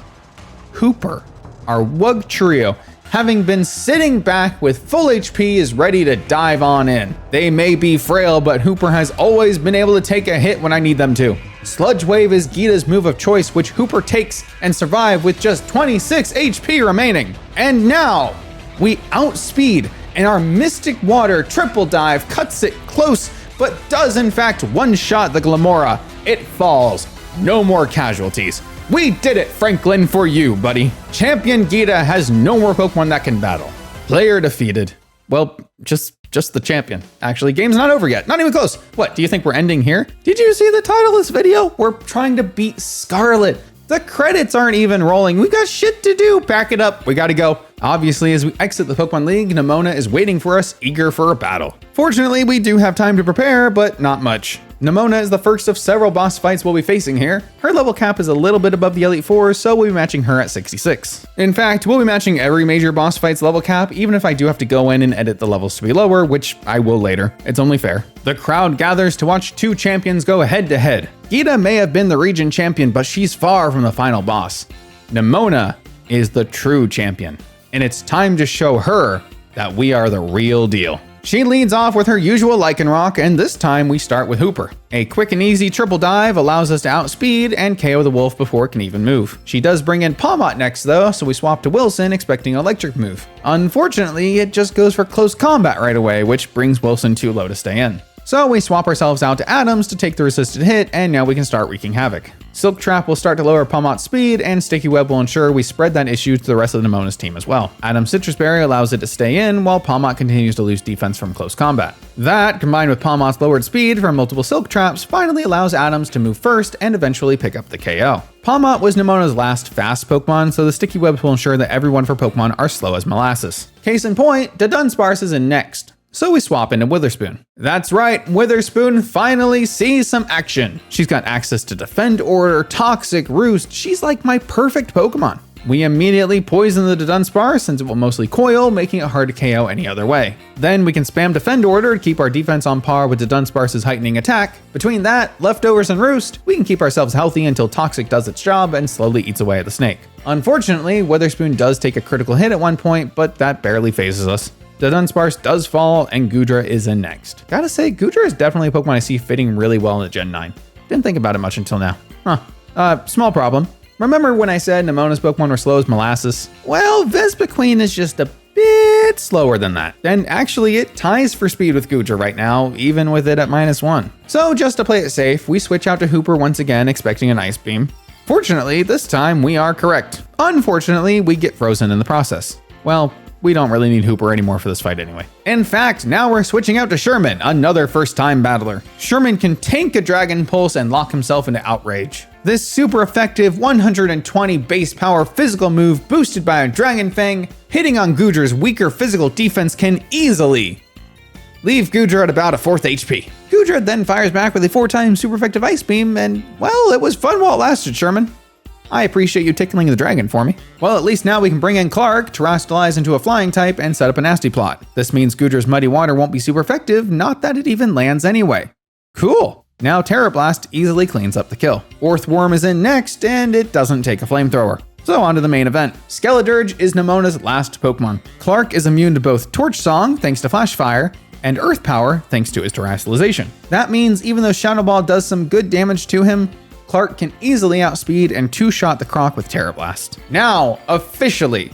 Hooper, our Wug trio, having been sitting back with full HP, is ready to dive on in. They may be frail, but Hooper has always been able to take a hit when I need them to. Sludge Wave is Gita's move of choice, which Hooper takes and survive with just 26 HP remaining. And now, we outspeed, and our Mystic Water triple dive cuts it close, but does in fact one-shot the Glamora. It falls. No more casualties. We did it, Franklin, for you, buddy. Champion Gita has no more Pokemon that can battle. Player defeated. Well, just the champion. Actually, game's not over yet. Not even close. What, do you think we're ending here? Did you see the title of this video? We're trying to beat Scarlet. The credits aren't even rolling. We've got shit to do. Back it up. We gotta go. Obviously, as we exit the Pokemon League, Nemona is waiting for us, eager for a battle. Fortunately, we do have time to prepare, but not much. Nemona is the first of several boss fights we'll be facing here. Her level cap is a little bit above the Elite Four, so we'll be matching her at 66. In fact, we'll be matching every major boss fight's level cap, even if I do have to go in and edit the levels to be lower, which I will later. It's only fair. The crowd gathers to watch two champions go head to head. Gita may have been the region champion, but she's far from the final boss. Nemona is the true champion, and it's time to show her that we are the real deal. She leads off with her usual Lycanroc, and this time we start with Hooper. A quick and easy triple dive allows us to outspeed and KO the wolf before it can even move. She does bring in Palmot next though, so we swap to Wilson expecting an electric move. Unfortunately, it just goes for close combat right away, which brings Wilson too low to stay in. So we swap ourselves out to Adams to take the resisted hit, and now we can start wreaking havoc. Silk Trap will start to lower Palmot's speed, and Sticky Web will ensure we spread that issue to the rest of the Nemona's team as well. Adam's Citrus Berry allows it to stay in, while Palmot continues to lose defense from close combat. That, combined with Palmot's lowered speed from multiple Silk Traps, finally allows Adams to move first and eventually pick up the KO. Palmot was Nemona's last fast Pokemon, so the Sticky Webs will ensure that every one of her Pokemon are slow as molasses. Case in point, the Dunsparce is in next. So we swap into Witherspoon. That's right, Witherspoon finally sees some action. She's got access to Defend Order, Toxic, Roost. She's like my perfect Pokemon. We immediately poison the Dunsparce since it will mostly coil, making it hard to KO any other way. Then we can spam Defend Order to keep our defense on par with the Dunsparce's heightening attack. Between that, Leftovers, and Roost, we can keep ourselves healthy until Toxic does its job and slowly eats away at the snake. Unfortunately, Witherspoon does take a critical hit at one point, but that barely phases us. The Dunsparce does fall, and Goodra is in next. Gotta say, Goodra is definitely a Pokemon I see fitting really well in Gen 9. Didn't think about it much until now. Small problem. Remember when I said Nemona's Pokemon were slow as molasses? Well, Vespiquen is just a bit slower than that. And actually, it ties for speed with Goodra right now, even with it at -1. So just to play it safe, we switch out to Hooper once again, expecting an Ice Beam. Fortunately, this time we are correct. Unfortunately, we get frozen in the process. Well, we don't really need Hooper anymore for this fight anyway. In fact, now we're switching out to Sherman, another first-time battler. Sherman can tank a Dragon Pulse and lock himself into Outrage. This super effective 120 base power physical move boosted by a Dragon Fang, hitting on Goodra's weaker physical defense can easily leave Goodra at about a 4th HP. Goodra then fires back with a 4-time super effective Ice Beam, and well, it was fun while it lasted, Sherman. I appreciate you tickling the dragon for me. Well, at least now we can bring in Clark, terrestrialize into a flying type, and set up a nasty plot. This means Goodra's Muddy Water won't be super effective, not that it even lands anyway. Cool. Now Terra Blast easily cleans up the kill. Orthworm is in next, and it doesn't take a flamethrower. So on to the main event. Skeledirge is Nemona's last Pokemon. Clark is immune to both Torch Song, thanks to Flash Fire, and Earth Power, thanks to his terrestrialization. That means even though Shadow Ball does some good damage to him, Clark can easily outspeed and two-shot the Croc with Terra Blast. Now, officially,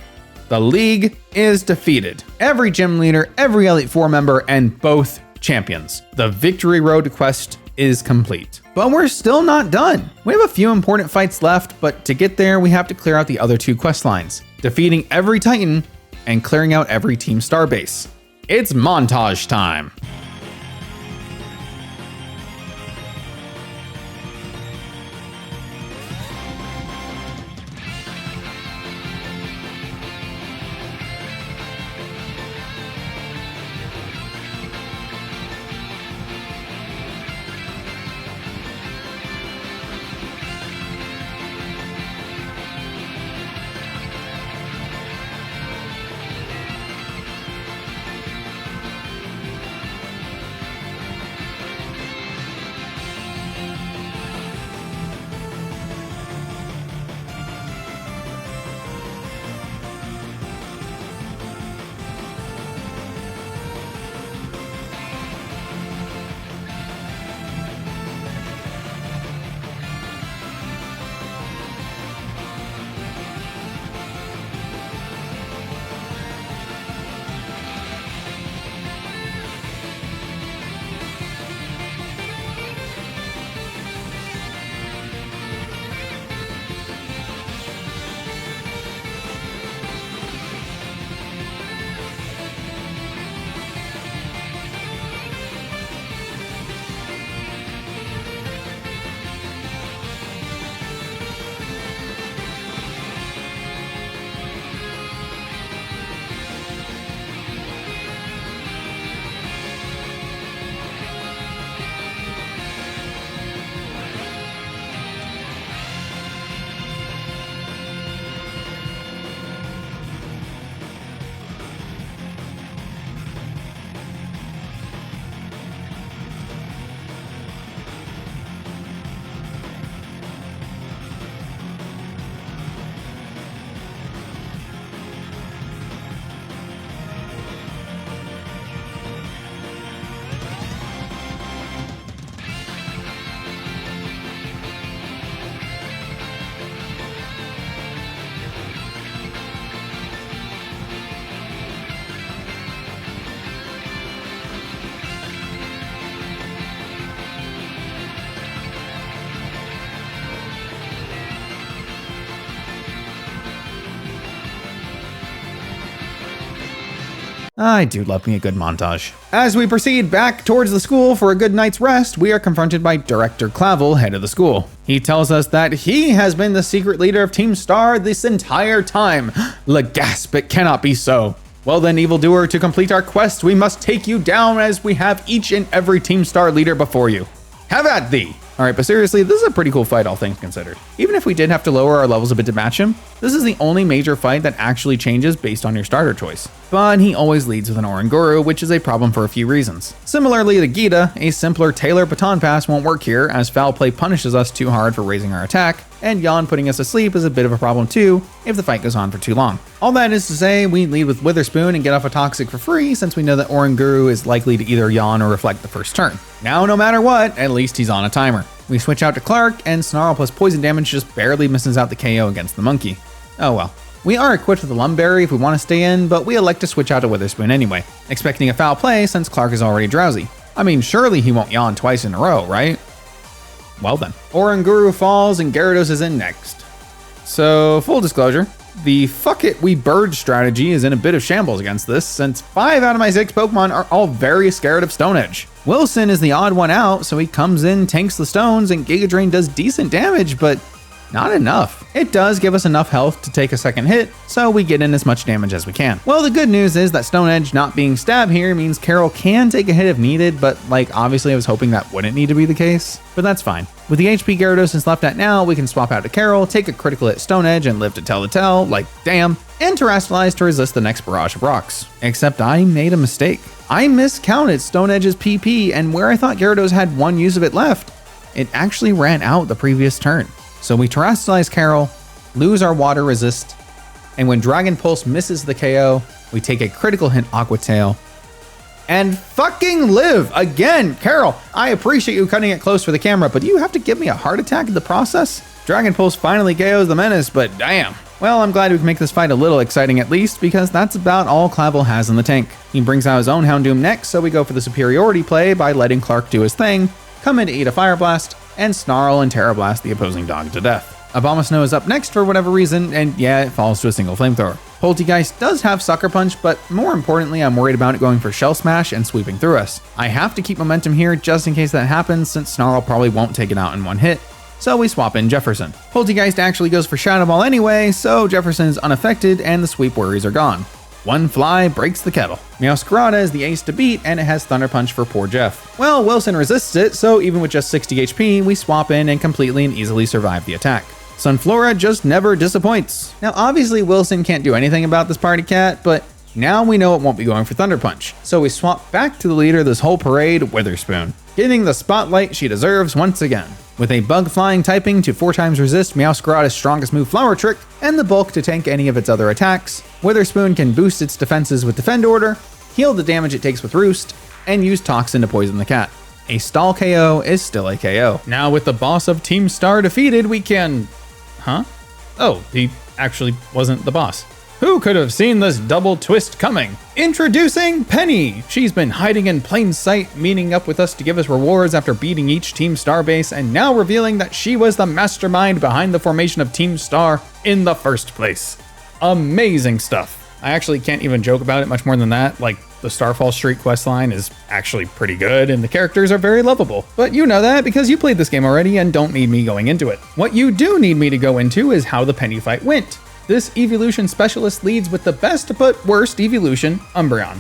the league is defeated. Every gym leader, every Elite Four member, and both champions. The Victory Road quest is complete. But we're still not done. We have a few important fights left, but to get there, we have to clear out the other 2 quest lines, defeating every Titan and clearing out every Team Star base. It's montage time. I do love me a good montage. As we proceed back towards the school for a good night's rest, we are confronted by Director Clavel, head of the school. He tells us that he has been the secret leader of Team Star this entire time. Legasp, it cannot be so. Well then, evildoer, to complete our quest, we must take you down as we have each and every Team Star leader before you. Have at thee! Alright, but seriously, this is a pretty cool fight, all things considered. Even if we did have to lower our levels a bit to match him, this is the only major fight that actually changes based on your starter choice. But he always leads with an Oranguru, which is a problem for a few reasons. Similarly to Gita, a simpler Taylor baton pass won't work here, as foul play punishes us too hard for raising our attack, and Yawn putting us asleep is a bit of a problem too if the fight goes on for too long. All that is to say, we lead with Witherspoon and get off a Toxic for free, since we know that Oranguru is likely to either yawn or reflect the first turn. Now, no matter what, at least he's on a timer. We switch out to Clark, and Snarl plus poison damage just barely misses out the KO against the monkey. Oh well. We are equipped with a Lumberry if we want to stay in, but we elect to switch out to Witherspoon anyway, expecting a foul play since Clark is already drowsy. I mean, surely he won't yawn twice in a row, right? Well then. Oranguru falls and Gyarados is in next. So, full disclosure, the fuck it we bird strategy is in a bit of shambles against this, since 5 out of my 6 Pokemon are all very scared of Stone Edge. Wilson is the odd one out, so he comes in, tanks the stones, and Giga Drain does decent damage, but not enough. It does give us enough health to take a second hit, so we get in as much damage as we can. Well, the good news is that Stone Edge not being stabbed here means Carol can take a hit if needed, but like obviously I was hoping that wouldn't need to be the case, but that's fine. With the HP Gyarados is left at now, we can swap out to Carol, take a critical hit Stone Edge and live to tell the tale, like damn, and Terastallize to resist the next barrage of rocks. Except I made a mistake. I miscounted Stone Edge's PP, and where I thought Gyarados had one use of it left, it actually ran out the previous turn. So we Terastallize Carol, lose our water resist, and when Dragon Pulse misses the KO, we take a critical hit Aqua Tail, and fucking live! Again, Carol, I appreciate you cutting it close for the camera, but do you have to give me a heart attack in the process? Dragon Pulse finally KOs the menace, but damn. Well, I'm glad we can make this fight a little exciting at least, because that's about all Clavel has in the tank. He brings out his own Houndoom next, so we go for the superiority play by letting Clark do his thing, come in to eat a Fire Blast, and Snarl and Terra Blast the opposing dog to death. Abomasnow is up next for whatever reason, and yeah, it falls to a single Flamethrower. Poltegeist does have Sucker Punch, but more importantly, I'm worried about it going for Shell Smash and sweeping through us. I have to keep momentum here just in case that happens, since Snarl probably won't take it out in one hit. So we swap in Jefferson. Poltegeist actually goes for Shadow Ball anyway, so Jefferson is unaffected and the sweep worries are gone. One fly breaks the kettle. Meowscarada is the ace to beat, and it has Thunder Punch for poor Jeff. Well, Wilson resists it, so even with just 60 HP, we swap in and completely and easily survive the attack. Sunflora just never disappoints. Now obviously Wilson can't do anything about this party cat, but now we know it won't be going for Thunder Punch. So we swap back to the leader of this whole parade, Witherspoon, getting the spotlight she deserves once again. With a bug flying typing to 4 times resist Meowscarada's strongest move Flower Trick, and the bulk to tank any of its other attacks, Witherspoon can boost its defenses with Defend Order, heal the damage it takes with Roost, and use Toxin to poison the cat. A stall KO is still a KO. Now with the boss of Team Star defeated, we can... Huh? Oh, he actually wasn't the boss. Who could have seen this double twist coming? Introducing Penny! She's been hiding in plain sight, meeting up with us to give us rewards after beating each Team Star base, and now revealing that she was the mastermind behind the formation of Team Star in the first place. Amazing stuff. I actually can't even joke about it much more than that. Like, the Starfall Street questline is actually pretty good, and the characters are very lovable. But you know that because you played this game already and don't need me going into it. What you do need me to go into is how the Penny fight went. This evolution specialist leads with the best but worst evolution, Umbreon.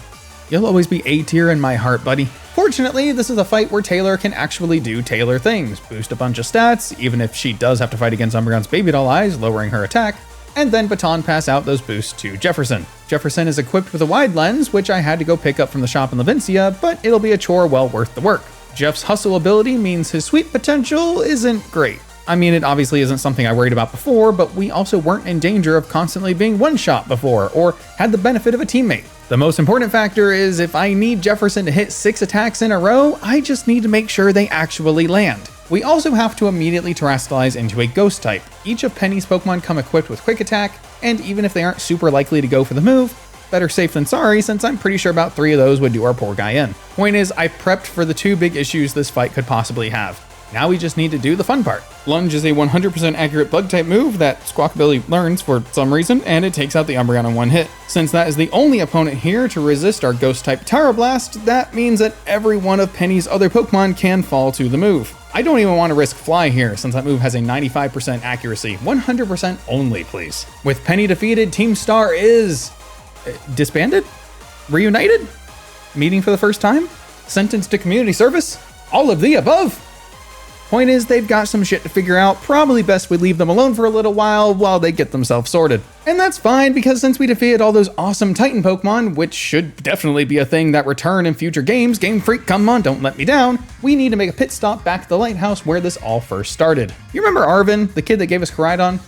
You'll always be A tier in my heart, buddy. Fortunately, this is a fight where Taylor can actually do Taylor things, boost a bunch of stats, even if she does have to fight against Umbreon's Baby Doll Eyes, lowering her attack, and then baton pass out those boosts to Jefferson. Jefferson is equipped with a wide lens, which I had to go pick up from the shop in Levincia, but it'll be a chore well worth the work. Jeff's hustle ability means his sweep potential isn't great. I mean, it obviously isn't something I worried about before, but we also weren't in danger of constantly being one-shot before, or had the benefit of a teammate. The most important factor is if I need Jefferson to hit 6 attacks in a row, I just need to make sure they actually land. We also have to immediately Terastallize into a Ghost type. Each of Penny's Pokemon come equipped with Quick Attack, and even if they aren't super likely to go for the move, better safe than sorry, since I'm pretty sure about 3 of those would do our poor guy in. Point is, I prepped for the 2 big issues this fight could possibly have. Now we just need to do the fun part. Lunge is a 100% accurate bug type move that Squawkabilly learns for some reason, and it takes out the Umbreon in one hit. Since that is the only opponent here to resist our Ghost type Tara Blast, that means that every one of Penny's other Pokemon can fall to the move. I don't even want to risk Fly here, since that move has a 95% accuracy. 100% only, please. With Penny defeated, Team Star is... disbanded? Reunited? Meeting for the first time? Sentenced to community service? All of the above? Point is, they've got some shit to figure out. Probably best we leave them alone for a little while they get themselves sorted. And that's fine, because since we defeated all those awesome Titan Pokemon, which should definitely be a thing that return in future games, Game Freak, come on, don't let me down, we need to make a pit stop back to the lighthouse where this all first started. You remember Arvin, the kid that gave us Koraidon?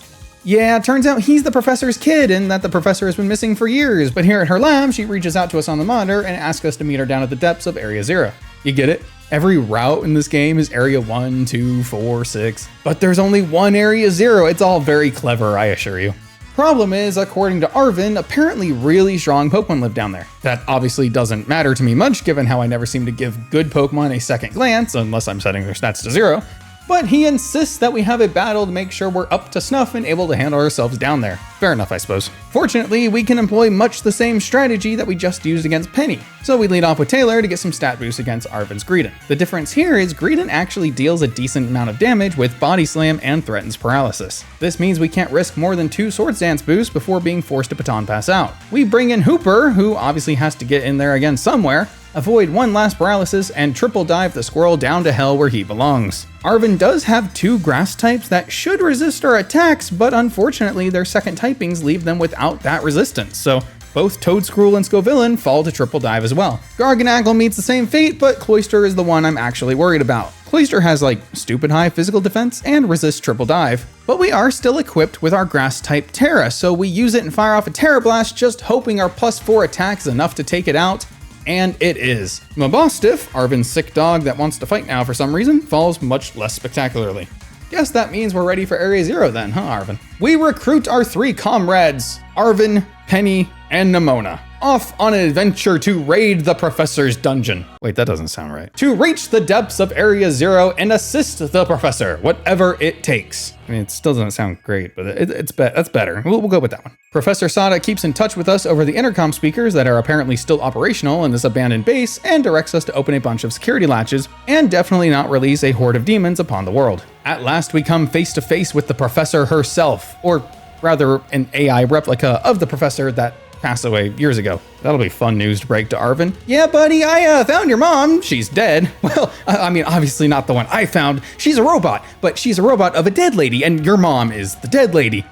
Yeah, turns out he's the professor's kid and that the professor has been missing for years, but here at her lab, she reaches out to us on the monitor and asks us to meet her down at the depths of Area 0. You get it? Every route in this game is Area 1, 2, 4, 6, but there's only one Area 0. It's all very clever, I assure you. Problem is, according to Arvin, apparently really strong Pokemon live down there. That obviously doesn't matter to me much, given how I never seem to give good Pokemon a second glance, unless I'm setting their stats to 0. But he insists that we have a battle to make sure we're up to snuff and able to handle ourselves down there. Fair enough, I suppose. Fortunately, we can employ much the same strategy that we just used against Penny. So we lead off with Taylor to get some stat boosts against Arvin's Greedent. The difference here is Greedent actually deals a decent amount of damage with Body Slam and threatens paralysis. This means we can't risk more than 2 Swords Dance boosts before being forced to Baton Pass out. We bring in Hooper, who obviously has to get in there again somewhere, avoid one last paralysis, and triple dive the squirrel down to hell where he belongs. Arvin does have 2 grass types that should resist our attacks, but unfortunately their second typings leave them without that resistance, so both Toedscruel and Scovillain fall to triple dive as well. Garganacl meets the same fate, but Cloyster is the one I'm actually worried about. Cloyster has like stupid high physical defense and resists triple dive, but we are still equipped with our grass type Terra, so we use it and fire off a Terra Blast, just hoping our +4 attack is enough to take it out. And it is. Mabostiff, Arvin's sick dog that wants to fight now for some reason, falls much less spectacularly. Guess that means we're ready for Area 0 then, huh, Arvin? We recruit our 3 comrades, Arvin, Penny, and Nimona, off on an adventure to raid the professor's dungeon. Wait, that doesn't sound right. To reach the depths of Area 0 and assist the professor, whatever it takes. I mean, it still doesn't sound great, but that's better. We'll go with that one. Professor Sada keeps in touch with us over the intercom speakers that are apparently still operational in this abandoned base and directs us to open a bunch of security latches and definitely not release a horde of demons upon the world. At last, we come face to face with the professor herself, or rather an AI replica of the professor that passed away years ago. That'll be fun news to break to Arvin. Yeah, buddy, I found your mom. She's dead. Well, I mean, obviously not the one I found. She's a robot, but she's a robot of a dead lady, and your mom is the dead lady.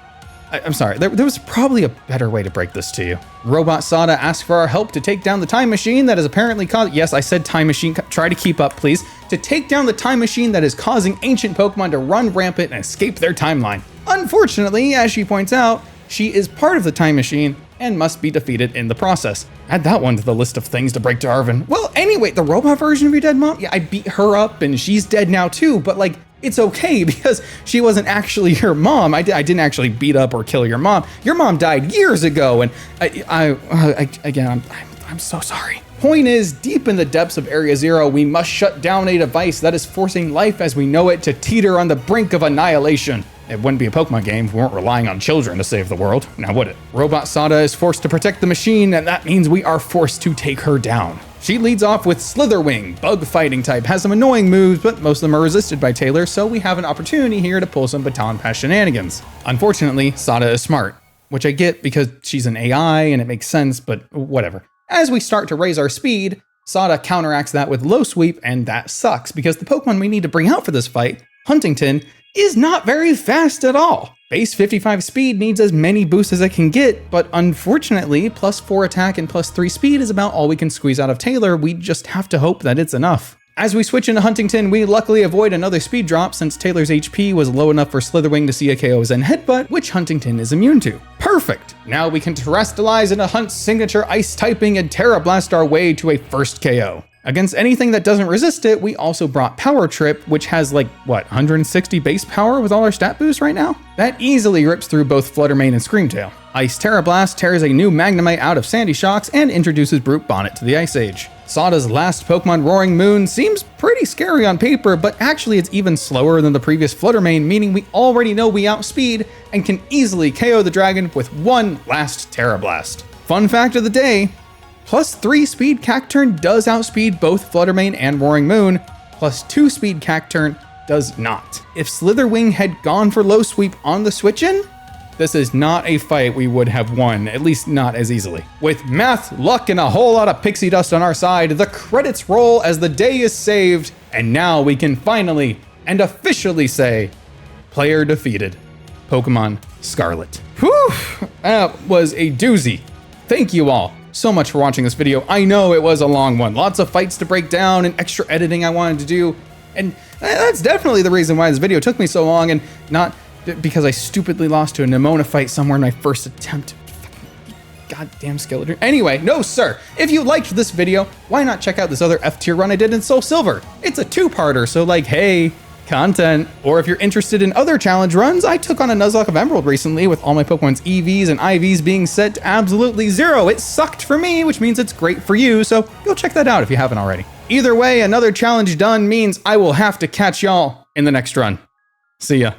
I'm sorry, there was probably a better way to break this to you. Robot Sada asks for our help to take down the time machine that is apparently yes, I said time machine, try to keep up, please. To take down the time machine that is causing ancient Pokemon to run rampant and escape their timeline. Unfortunately, as she points out, she is part of the time machine and must be defeated in the process. Add that one to the list of things to break to Arvin. Well, anyway, the robot version of your dead mom? Yeah, I beat her up and she's dead now too, but like, it's okay because she wasn't actually your mom. I didn't actually beat up or kill your mom. Your mom died years ago, and I'm so sorry. Point is, deep in the depths of Area 0, we must shut down a device that is forcing life as we know it to teeter on the brink of annihilation. It wouldn't be a Pokemon game if we weren't relying on children to save the world, now would it? Robot Sada is forced to protect the machine, and that means we are forced to take her down. She leads off with Slitherwing, bug fighting type, has some annoying moves, but most of them are resisted by Taylor, so we have an opportunity here to pull some Baton Pass shenanigans. Unfortunately, Sada is smart, which I get because she's an AI and it makes sense, but whatever. As we start to raise our speed, Sada counteracts that with Low Sweep, and that sucks because the Pokemon we need to bring out for this fight, Huntington, is not very fast at all. Base 55 speed needs as many boosts as it can get, but unfortunately, +4 attack and +3 speed is about all we can squeeze out of Taylor. We just have to hope that it's enough. As we switch into Huntington, we luckily avoid another speed drop since Taylor's HP was low enough for Slitherwing to see a KO Zen Headbutt, which Huntington is immune to. Perfect! Now we can Terrestrialize into Hunt's signature Ice typing and Terra Blast our way to a first KO. Against anything that doesn't resist it, we also brought Power Trip, which has like, 160 base power with all our stat boosts right now? That easily rips through both Fluttermane and Screamtail. Ice Terra Blast tears a new Magnemite out of Sandy Shocks and introduces Brute Bonnet to the Ice Age. Sada's last Pokemon, Roaring Moon, seems pretty scary on paper, but actually it's even slower than the previous Fluttermane, meaning we already know we outspeed and can easily KO the dragon with one last Terra Blast. Fun fact of the day, +3 speed Cacturn does outspeed both Fluttermane and Roaring Moon, +2 speed Cacturn does not. If Slitherwing had gone for Low Sweep on the switch-in, this is not a fight we would have won, at least not as easily. With math, luck, and a whole lot of pixie dust on our side, the credits roll as the day is saved, and now we can finally and officially say, player defeated, Pokemon Scarlet. Whew, that was a doozy. Thank you all so much for watching this video. I know it was a long one, lots of fights to break down and extra editing I wanted to do, and that's definitely the reason why this video took me so long, and not because I stupidly lost to a Nemona fight somewhere in my first attempt. Goddamn skeleton. Anyway, no sir, if you liked this video, why not check out this other F tier run I did in Soul Silver? It's a two-parter, so like, hey, content. Or if you're interested in other challenge runs, I took on a Nuzlocke of Emerald recently with all my Pokemon's EVs and IVs being set to absolutely 0. It sucked for me, which means it's great for you, so go check that out if you haven't already. Either way, another challenge done means I will have to catch y'all in the next run. See ya.